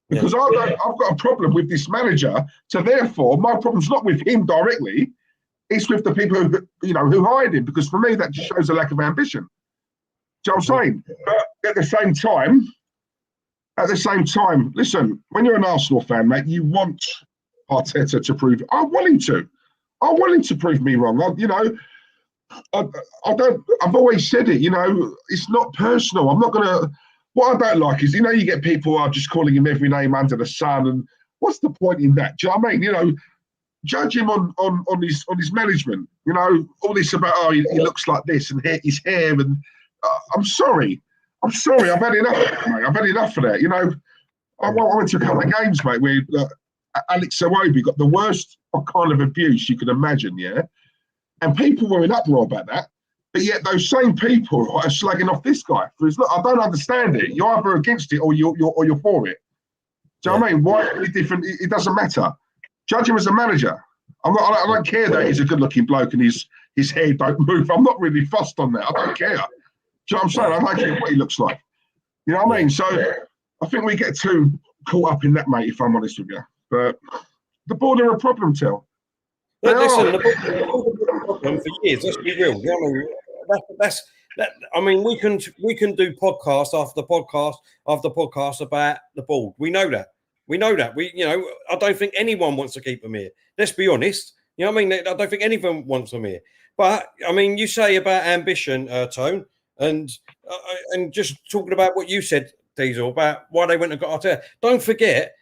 because I've got a problem with this manager. So therefore, my problem's not with him directly. it's with the people who hired him, because for me that just shows a lack of ambition. Do you know what I'm saying? But at the same time, listen, when you're an Arsenal fan, mate, you want Arteta to prove. I want him to. I want him to prove me wrong. I've always said it. It's not personal. I'm not gonna. What I don't like is, you get people who are just calling him every name under the sun, and what's the point in that? Do you know what I mean? Judge him on his management. All this about he looks like this and his hair, and I'm sorry. I've had enough, mate. I've had enough of that. I went to a couple of games, mate, where aouar got the worst kind of abuse you could imagine, yeah. And people were in uproar about that, but yet those same people are slagging off this guy for his look. I don't understand it. You're either against it or you're for it. Do you know what I mean? Why are we different? It doesn't matter. Judge him as a manager. I don't care that he's a good-looking bloke and his hair don't move. I'm not really fussed on that. I don't care. Do you know what I'm saying? I don't care what he looks like. You know what I mean? So I think we get too caught up in that, mate, if I'm honest with you. But the board are a problem, Till. Listen, the board are a problem for years. Let's be real. I mean, we can do podcast after podcast after podcast about the board. We know that. I don't think anyone wants to keep them here. Let's be honest. You know what I mean? I don't think anyone wants them here. But I mean, you say about ambition, Tone, and just talking about what you said, Diesel, about why they went and got Arteta. Don't forget,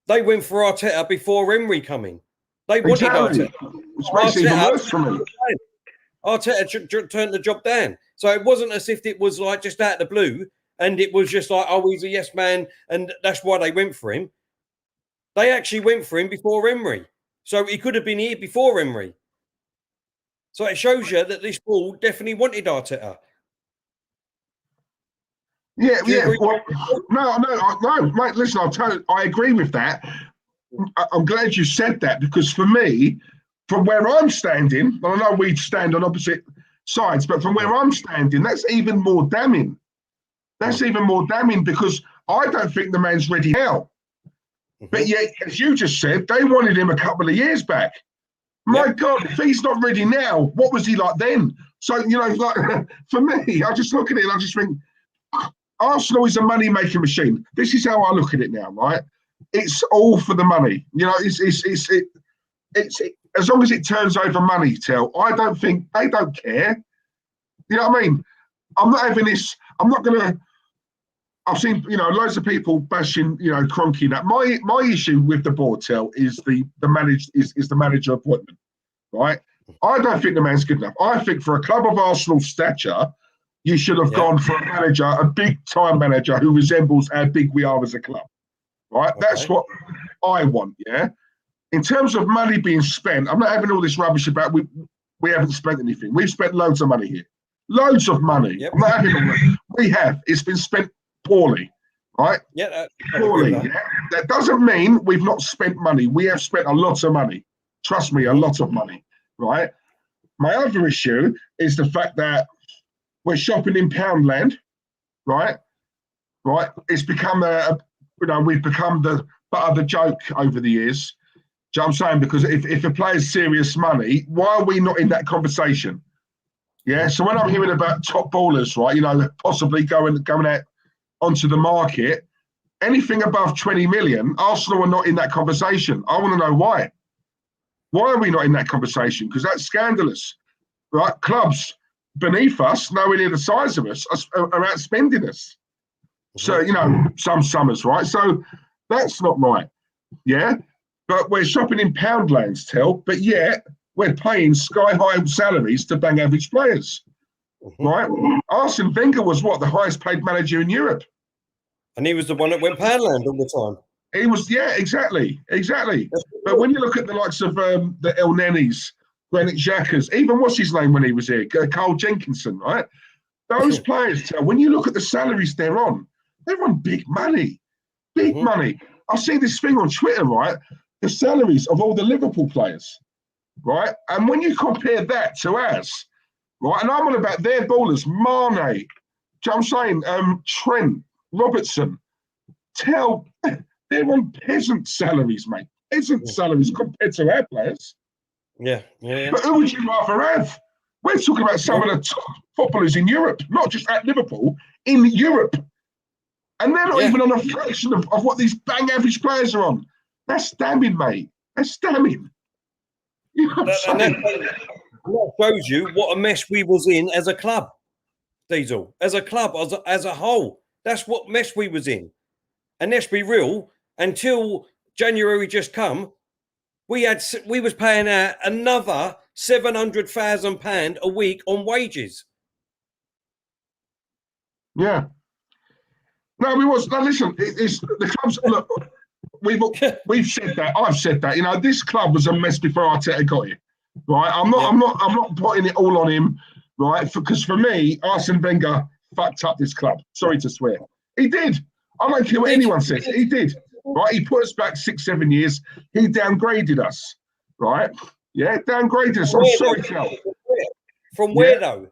they went for Arteta before Emery coming. They wanted Arteta. Which makes it even worse for me. Arteta turned the job down. So it wasn't as if it was like just out of the blue and it was just like, oh, he's a yes man, and that's why they went for him. They actually went for him before Emery. So he could have been here before Emery. So it shows you that this board definitely wanted Arteta. Yeah. Well, no, mate. Listen, I agree with that. I'm glad you said that, because for me, from where I'm standing, I know we stand on opposite sides, but from where I'm standing, that's even more damning. That's even more damning, because I don't think the man's ready now. But yet, as you just said, they wanted him a couple of years back. My God, if he's not ready now, what was he like then? So, like, for me, I just look at it and I just think, Arsenal is a money-making machine. This is how I look at it now, right? It's all for the money. It's as long as it turns over money, Tel. I don't think they don't care. You know what I mean? I'm not having this. I'm not gonna. I've seen loads of people bashing Kroenke. That my issue with the board, Tel, is the manager appointment, right? I don't think the man's good enough. I think for a club of Arsenal stature, you should have gone for a manager, a big-time manager who resembles how big we are as a club, right? Okay. That's what I want, yeah? In terms of money being spent, I'm not having all this rubbish about we haven't spent anything. We've spent loads of money here. Loads of money. Yep. I'm not having all that. We have. It's been spent poorly, right? Yeah. Poorly, yeah? That doesn't mean we've not spent money. We have spent a lot of money. Trust me, a lot of money, right? My other issue is the fact that we're shopping in Poundland, right? Right. It's become we've become the butt of the joke over the years. Do you know what I'm saying? Because if a player's serious money, why are we not in that conversation? Yeah. So when I'm hearing about top ballers, right, possibly going out onto the market, anything above 20 million, Arsenal are not in that conversation. I want to know why. Why are we not in that conversation? Because that's scandalous, right? Clubs beneath us, nowhere near the size of us, are outspending us. So, some summers, right? So that's not right, yeah? But we're shopping in Poundlands, Tel, but yet we're paying sky-high salaries to bang average players, right? Arsene Wenger was the highest paid manager in Europe. And he was the one that went Poundland all the time. He was, exactly. But when you look at the likes of the El Nenis, Granit Xhakas, even what's his name when he was here, Carl Jenkinson, right? Those players, when you look at the salaries they're on big money, money. I see this thing on Twitter, right? The salaries of all the Liverpool players, right? And when you compare that to ours, right? And I'm on about their ballers, Mane, do you know what I'm saying? Trent, Robertson, they're on peasant salaries, mate. Peasant salaries compared to our players. Yeah. But who would you rather have? We're talking about some of the top footballers in Europe, not just at Liverpool, in Europe. And they're not even on a fraction of what these bang average players are on. That's damning, mate. That's damning. You know what I'm saying? And that shows you what a mess we was in as a club, Diesel. As a club, as a whole. That's what mess we was in. And let's be real, until January just come, we was paying out another £700,000 a week on wages. Yeah. No, we was. No, listen, it's the clubs. Look, we've said that. I've said that. You know, this club was a mess before Arteta got here. Right. I'm not putting it all on him. Right. Because for me, Arsene Wenger fucked up this club. Sorry to swear. He did. I don't care what anyone says. He did. Right. He put us back 6-7 years. He downgraded us. Right. Yeah. Downgraded us. I'm sorry, Cal. From where though?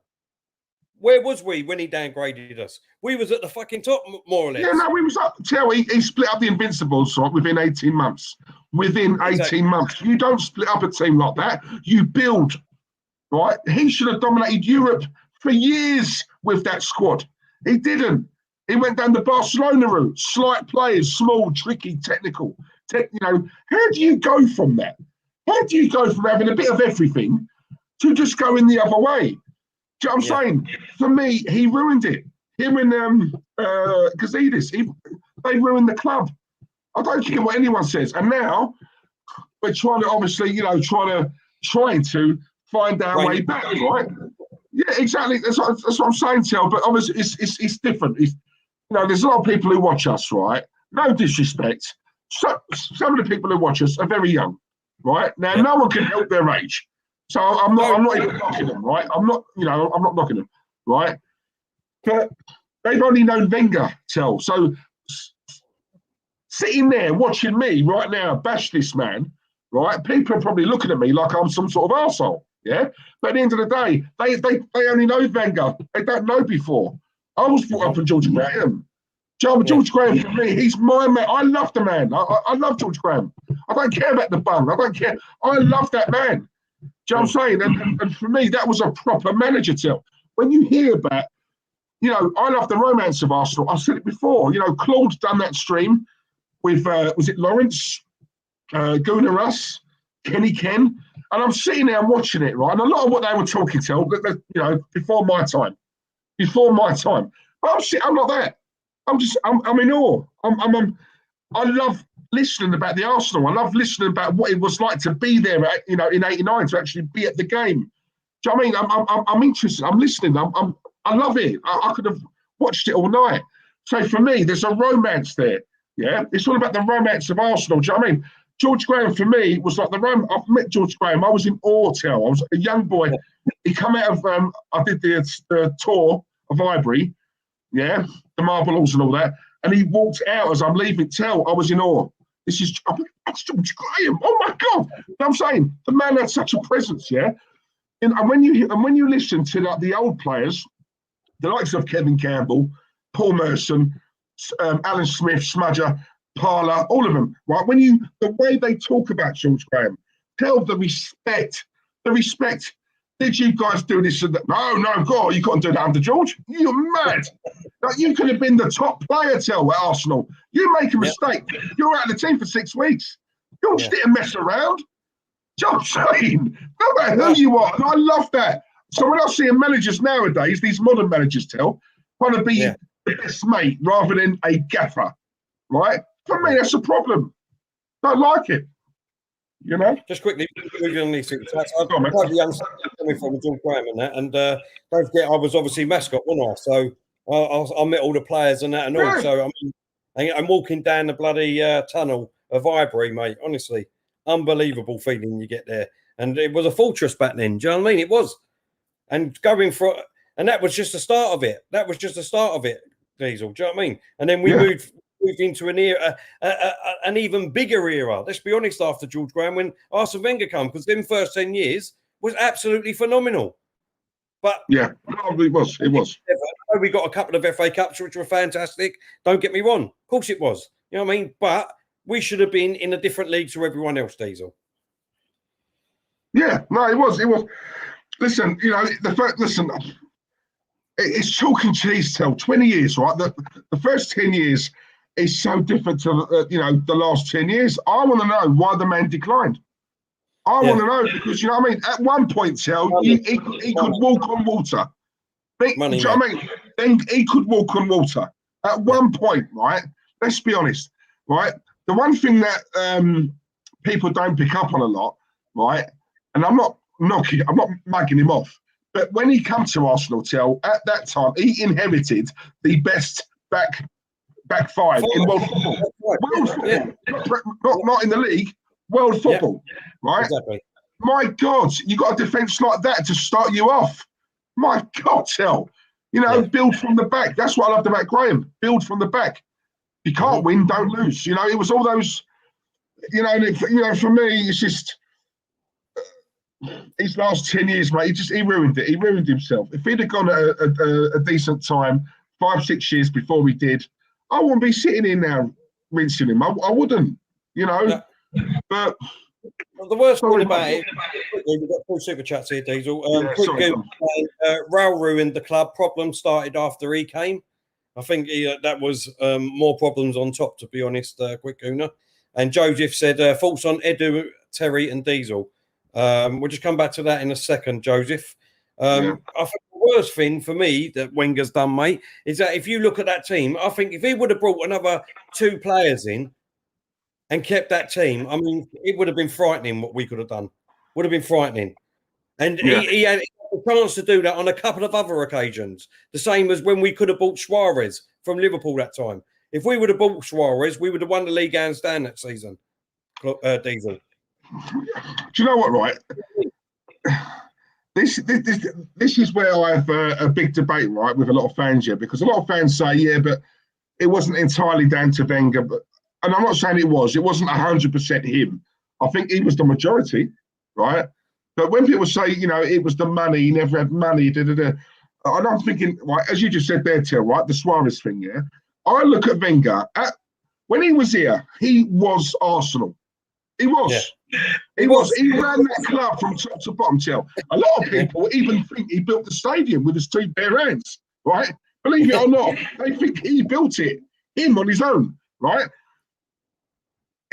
Where was we when he downgraded us? We was at the fucking top, more or less. Yeah, no, we was up. Tell he split up the Invincibles right, within 18 months. Within 18 months. You don't split up a team like that. You build, right? He should have dominated Europe for years with that squad. He didn't. He went down the Barcelona route. Slight players, small, tricky, technical. You know, how do you go from that? How do you go from having a bit of everything to just going the other way? Do you know what I'm saying? For me, he ruined it. Him and Gazidis, they ruined the club. I don't care what anyone says. And now we're trying to, obviously, you know, trying to find our way back, right? Yeah, exactly. That's what I'm saying, Tel. But obviously, it's different. You know, there's a lot of people who watch us, right? No disrespect. Some of the people who watch us are very young, right? Now, no one can help their age. So I'm not even knocking them, right? I'm not knocking them, right? But they've only known Wenger, Tel. So sitting there watching me right now bash this man, right? People are probably looking at me like I'm some sort of arsehole, yeah? But at the end of the day, they only know Wenger. They don't know before. I was brought up with George Graham. George Graham, for me, he's my man. I love the man. I love George Graham. I don't care about the bung. I don't care. I love that man. Do you know what I'm saying? And for me, that was a proper manager, Till. When you hear about, you know, I love the romance of Arsenal. I've said it before. You know, Claude done that stream with, was it Lawrence, Gooner Russ, Kenny Ken? And I'm sitting there watching it, right? And a lot of what they were talking, Till, you know, before my time. But I'm not that. I'm in awe. I love listening about the Arsenal. I love listening about what it was like to be there, you know, in '89 to actually be at the game. Do you know what I mean? I'm interested. I'm listening. I love it. I could have watched it all night. So for me, there's a romance there. Yeah, it's all about the romance of Arsenal. Do you know what I mean? George Graham for me was like the romance. I've met George Graham. I was in awe. I was a young boy. He come out of. I did the tour of Highbury. Yeah, the marble halls and all that. And he walked out as I'm leaving. I was in awe. That's George Graham. Oh my God! I'm saying the man had such a presence, yeah. And when you listen to like the old players, the likes of Kevin Campbell, Paul Merson, Alan Smith, Smudger, Parler, all of them, right? The way they talk about George Graham, tell the respect. Did you guys do this and that? No, God, you couldn't do that under George. You're mad. Like, you could have been the top player, at Arsenal. You make a mistake. You're out of the team for 6 weeks. George didn't mess around. Do you know what I'm saying? No matter who you are. And I love that. So when I see managers nowadays, these modern managers, want to be the best mate rather than a gaffer, right? For me, that's a problem. Don't like it. You know, just quickly, moving on these things. I've got the youngsters coming from George Graham and that, and don't forget, I was obviously mascot, wasn't I? So I met all the players and that, and all. So I'm walking down the bloody tunnel of Highbury, mate. Honestly, unbelievable feeling you get there, and it was a fortress back then. Do you know what I mean? It was, and going for, and that was just the start of it. Diesel. Do you know what I mean? And then we moved into an era, an even bigger era. Let's be honest, after George Graham, when Arsene Wenger came, because them first 10 years was absolutely phenomenal. But it was. We got a couple of FA Cups which were fantastic. Don't get me wrong. Of course it was. You know what I mean? But we should have been in a different league to everyone else, Diesel. Yeah, no, it was. Listen, you know, it's chalk and cheese. 20 years, right? The first 10 years is so different to you know, the last 10 years. I want to know why the man declined. I want to know because, you know what I mean. At one point, he could walk on water. Money, do you know what I mean? Then he could walk on water. At one point, right? Let's be honest, right? The one thing that people don't pick up on a lot, right? And I'm not mugging him off, but when he came to Arsenal, at that time, he inherited the best back five in world football. World football, not in the league. World football, right? Exactly. My God, you got a defence like that to start you off. My God, you know, build from the back. That's what I loved about Graham. Build from the back. You can't win, don't lose. You know, it was all those. You know, for me, it's just his last 10 years, mate. He ruined it. He ruined himself. If he'd have gone at a decent time, 5-6 years before we did, I wouldn't be sitting here now rinsing him. I wouldn't. You know. Yeah. But the worst thing about it, we've got 2 super chats here, Diesel. Raul ruined the club. Problem started after he came. I think that was more problems on top, to be honest, Quick Gooner. And Joseph said, thoughts on Edu, Terry and Diesel. We'll just come back to that in a second, Joseph. I think the worst thing for me that Wenger's done, mate, is that if you look at that team, I think if he would have brought another 2 players in and kept that team, I mean, it would have been frightening what we could have done. Would have been frightening. And he had a chance to do that on a couple of other occasions. The same as when we could have bought Suarez from Liverpool that time. If we would have bought Suarez, we would have won the league hands down that season. Diesel. Do you know what, right? This is where I have a big debate, right, with a lot of fans here, because a lot of fans say, yeah, but it wasn't entirely down to Wenger. And I'm not saying it wasn't 100% him. I think he was the majority, right? But when people say, you know, it was the money, he never had money, and I'm thinking, right, as you just said there, Till, right, the Suarez thing, yeah? I look at Wenger, when he was here, he was Arsenal. He was. Yeah. He was. He ran that club from top to bottom, Till. A lot of people even think he built the stadium with his 2 bare hands, right? Believe it or not, they think he built it, him on his own, right?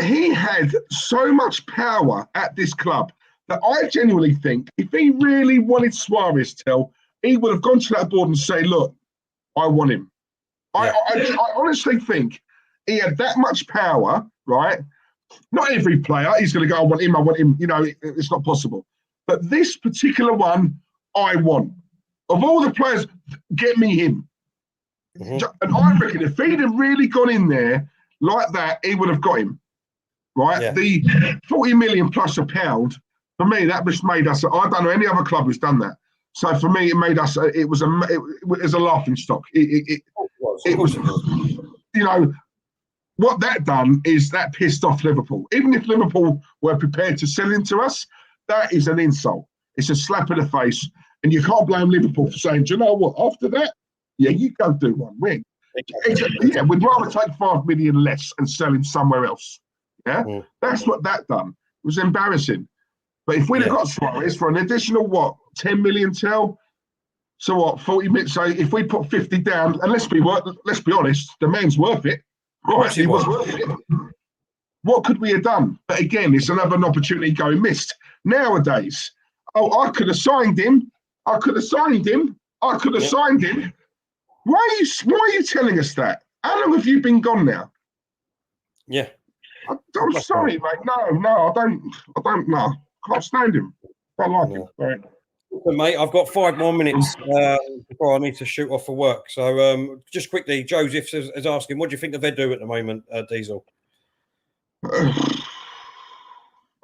He had so much power at this club that I genuinely think if he really wanted Suarez, Till, he would have gone to that board and say, look, I want him. Yeah. I honestly think he had that much power, right? Not every player, he's going to go, I want him. You know, it's not possible. But this particular one, I want. Of all the players, get me him. And I reckon if he'd have really gone in there like that, he would have got him. Right? Yeah. The 40 million plus a pound, for me, that just made us, I don't know any other club who's done that. So for me, it made us, it was a laughing stock. It was, you know, what that done is that pissed off Liverpool. Even if Liverpool were prepared to sell him to us, that is an insult. It's a slap in the face. And you can't blame Liverpool for saying, do you know what, after that, yeah, you go do one, win. Yeah, we'd rather take 5 million less and sell him somewhere else. Yeah, that's what that done. It was embarrassing. But if we'd have got Suarez for an additional, 10 million, Tell? So 40 minutes. So if we put 50 down, and let's be honest, the man's worth it. Right, he was worth it. What could we have done? But again, it's another opportunity going missed. Nowadays, I could have signed him. I could have signed him. Why are you telling us that? How long have you been gone now? Yeah. I'm sorry, mate. No, I don't know. Can't stand him. I like him. Right. Mate, I've got 5 more minutes before I need to shoot off for work. So just quickly, Joseph is asking, what do you think of Edu at the moment, Diesel?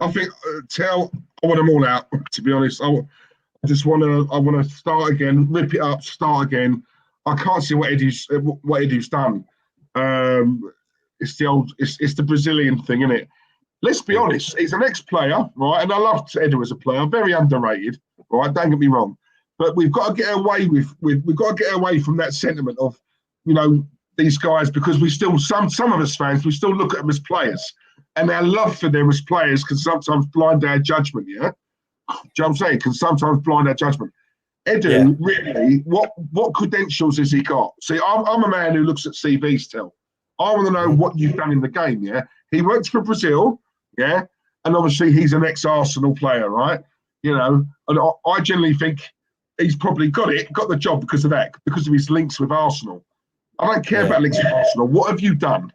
I think, Tell, I want them all out, to be honest. I want to start again, rip it up, start again. I can't see what Edu's done. It's the Brazilian thing, isn't it? Let's be honest. He's an ex-player, right? And I love Edu as a player. Very underrated, right? Don't get me wrong. But we've got to get away we've got to get away from that sentiment of, you know, these guys, because we still some of us fans, we still look at them as players, and our love for them as players can sometimes blind our judgment. Yeah. you know what I'm saying? Can sometimes blind our judgment. Edu, really, what credentials has he got? See, I'm a man who looks at CVs still. I want to know what you've done in the game, yeah? He worked for Brazil, yeah? And obviously he's an ex-Arsenal player, right? You know, and I generally think he's probably got the job because of that, because of his links with Arsenal. I don't care about links with Arsenal. What have you done?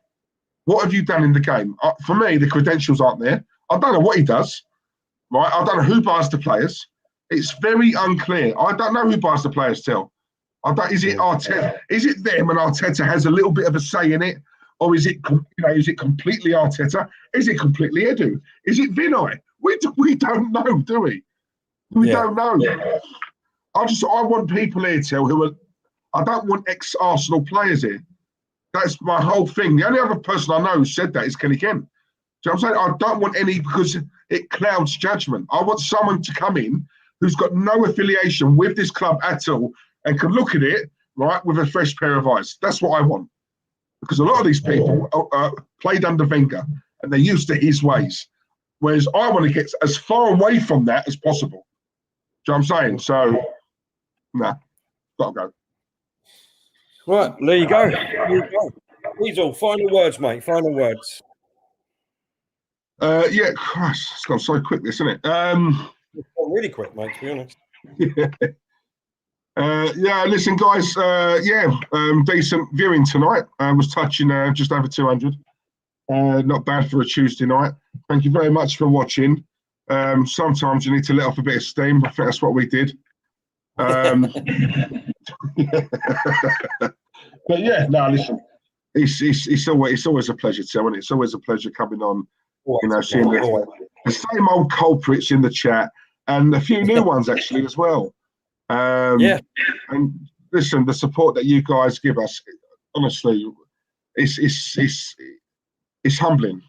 What have you done in the game? For me, the credentials aren't there. I don't know what he does, right? I don't know who buys the players. It's very unclear. I don't know who buys the players still. Is it Arteta? Is it them and Arteta has a little bit of a say in it? Or is it, is it completely Arteta? Is it completely Edu? Is it Vinay? We don't know, do we? We don't know. I want people here, who are, I don't want ex-Arsenal players here. That's my whole thing. The only other person I know who said that is Kenny Ken. So I'm saying I don't want any, because it clouds judgment. I want someone to come in who's got no affiliation with this club at all and can look at it, right, with a fresh pair of eyes. That's what I want. Because a lot of these people played under Wenger and they're used to his ways. Whereas I want to get as far away from that as possible. Do you know what I'm saying? So, nah, got to go. Right, there you go. Weasel, final words, mate. Final words. Christ, it's gone so quick, this, isn't it? It's gone really quick, mate, to be honest. Listen, guys. Decent viewing tonight. Was touching just over 200. Not bad for a Tuesday night. Thank you very much for watching. Sometimes you need to let off a bit of steam. I think that's what we did. But yeah, no, listen. It's always a pleasure, Tim, it's always a pleasure coming on. Seeing the same old culprits in the chat and a few new ones actually as well. And listen, the support that you guys give us, honestly, it's humbling.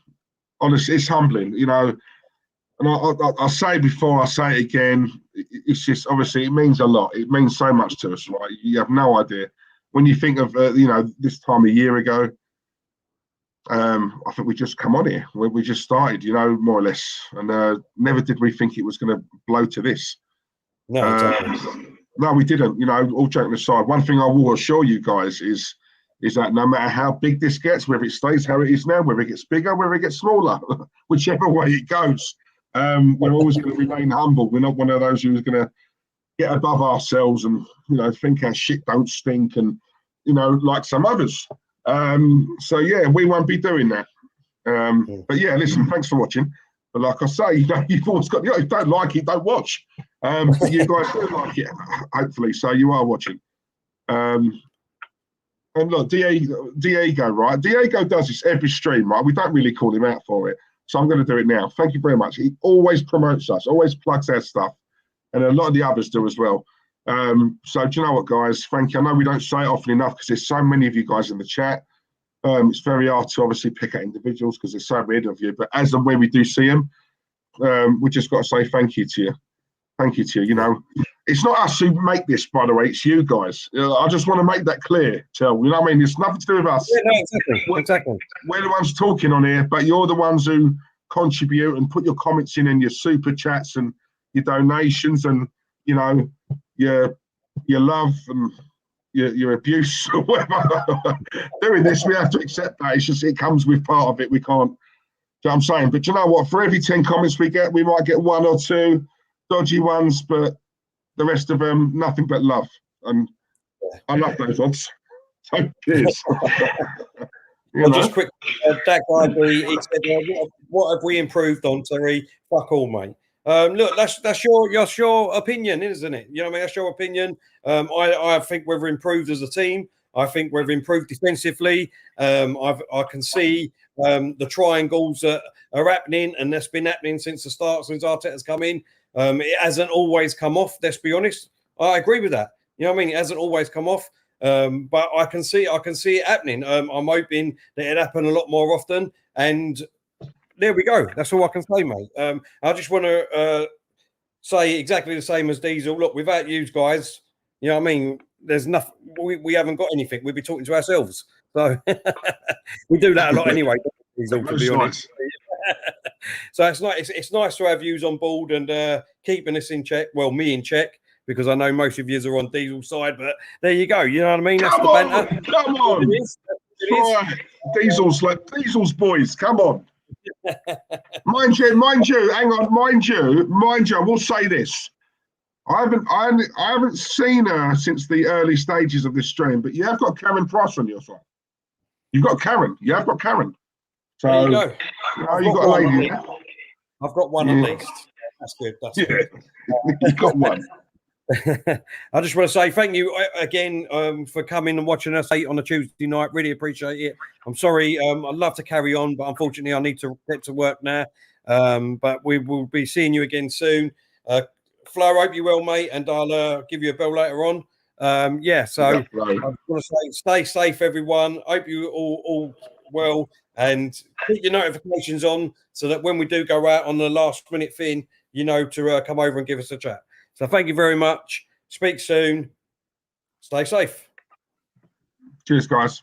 Honestly, it's humbling. And I say before, I say it again. It's just, obviously, it means a lot. It means so much to us, right? You have no idea. When you think of this time a year ago, I think we just come on here. We just started, more or less, and never did we think it was going to blow to this. No, exactly. No, we didn't. All joking aside, one thing I will assure you guys is that no matter how big this gets, whether it stays how it is now, whether it gets bigger, whether it gets smaller, whichever way it goes, we're always going to remain humble. We're not one of those who's going to get above ourselves and think our shit don't stink and like some others. So yeah, we won't be doing that. But yeah, listen, thanks for watching. But like I say, you've always got, if you don't like it, don't watch. But you guys do like it, hopefully, so you are watching. And look, Diego, right? Diego does this every stream, right? We don't really call him out for it. So I'm going to do it now. Thank you very much. He always promotes us, always plugs our stuff. And a lot of the others do as well. So do you know what, guys? Thank you. I know we don't say it often enough because there's so many of you guys in the chat. It's very hard to obviously pick out individuals because there's so many of you. But as and when we do see them, we just got to say thank you to you. Thank you to you. It's not us who make this, by the way. It's you guys. I just want to make that clear. You know what I mean? It's nothing to do with us. Yeah, no, exactly. We're the ones talking on here, but you're the ones who contribute and put your comments in and your super chats and your donations and your love and your abuse or whatever. Doing this, we have to accept that. It's just it comes with part of it. We can't. Do you know what I'm saying? But you know what? For every 10 comments we get, we might get 1 or 2 dodgy ones, but the rest of them, nothing but love. And I love those odds. So cheers. Just quick, that guy, he said, "What have we improved on, Terry? Fuck all, mate." Look, that's your opinion, isn't it? You know what I mean? That's your opinion. I think we've improved as a team. I think we've improved defensively. I can see the triangles that are happening, and that's been happening since the start, since Arteta's come in. It hasn't always come off. Let's be honest. I agree with that. You know what I mean? It hasn't always come off, but I can see it happening. I'm hoping that it happen a lot more often, and there we go. That's all I can say, mate. I just want to say exactly the same as Diesel. Look, without you guys, you know what I mean? There's nothing. We haven't got anything. We'd be talking to ourselves. So we do that a lot anyway, Diesel, to be honest. So it's nice to have yous on board and keeping us in check. Well, me in check, because I know most of yous are on Diesel's side, but there you go. You know what I mean? That's Come the on, banter. come on. It is. Right. Diesel's boys, come on. mind you, hang on, mind you, I will say this. I haven't seen her since the early stages of this stream, but you have got Karen Price on your side. You've got Karen. You have got Karen. So there you go. You've got a lady. I've got one at least. That's good. That's good. You've got one. I just want to say thank you again for coming and watching us on a Tuesday night. Really appreciate it. I'm sorry. I'd love to carry on, but unfortunately I need to get to work now. But we will be seeing you again soon. Flo, I hope you're well, mate, and I'll give you a bell later on. So I want to say stay safe, everyone. Hope you all well, and keep your notifications on so that when we do go out on the last minute thing, you know to come over and give us a chat. So thank you very much. Speak soon. Stay safe. Cheers, guys.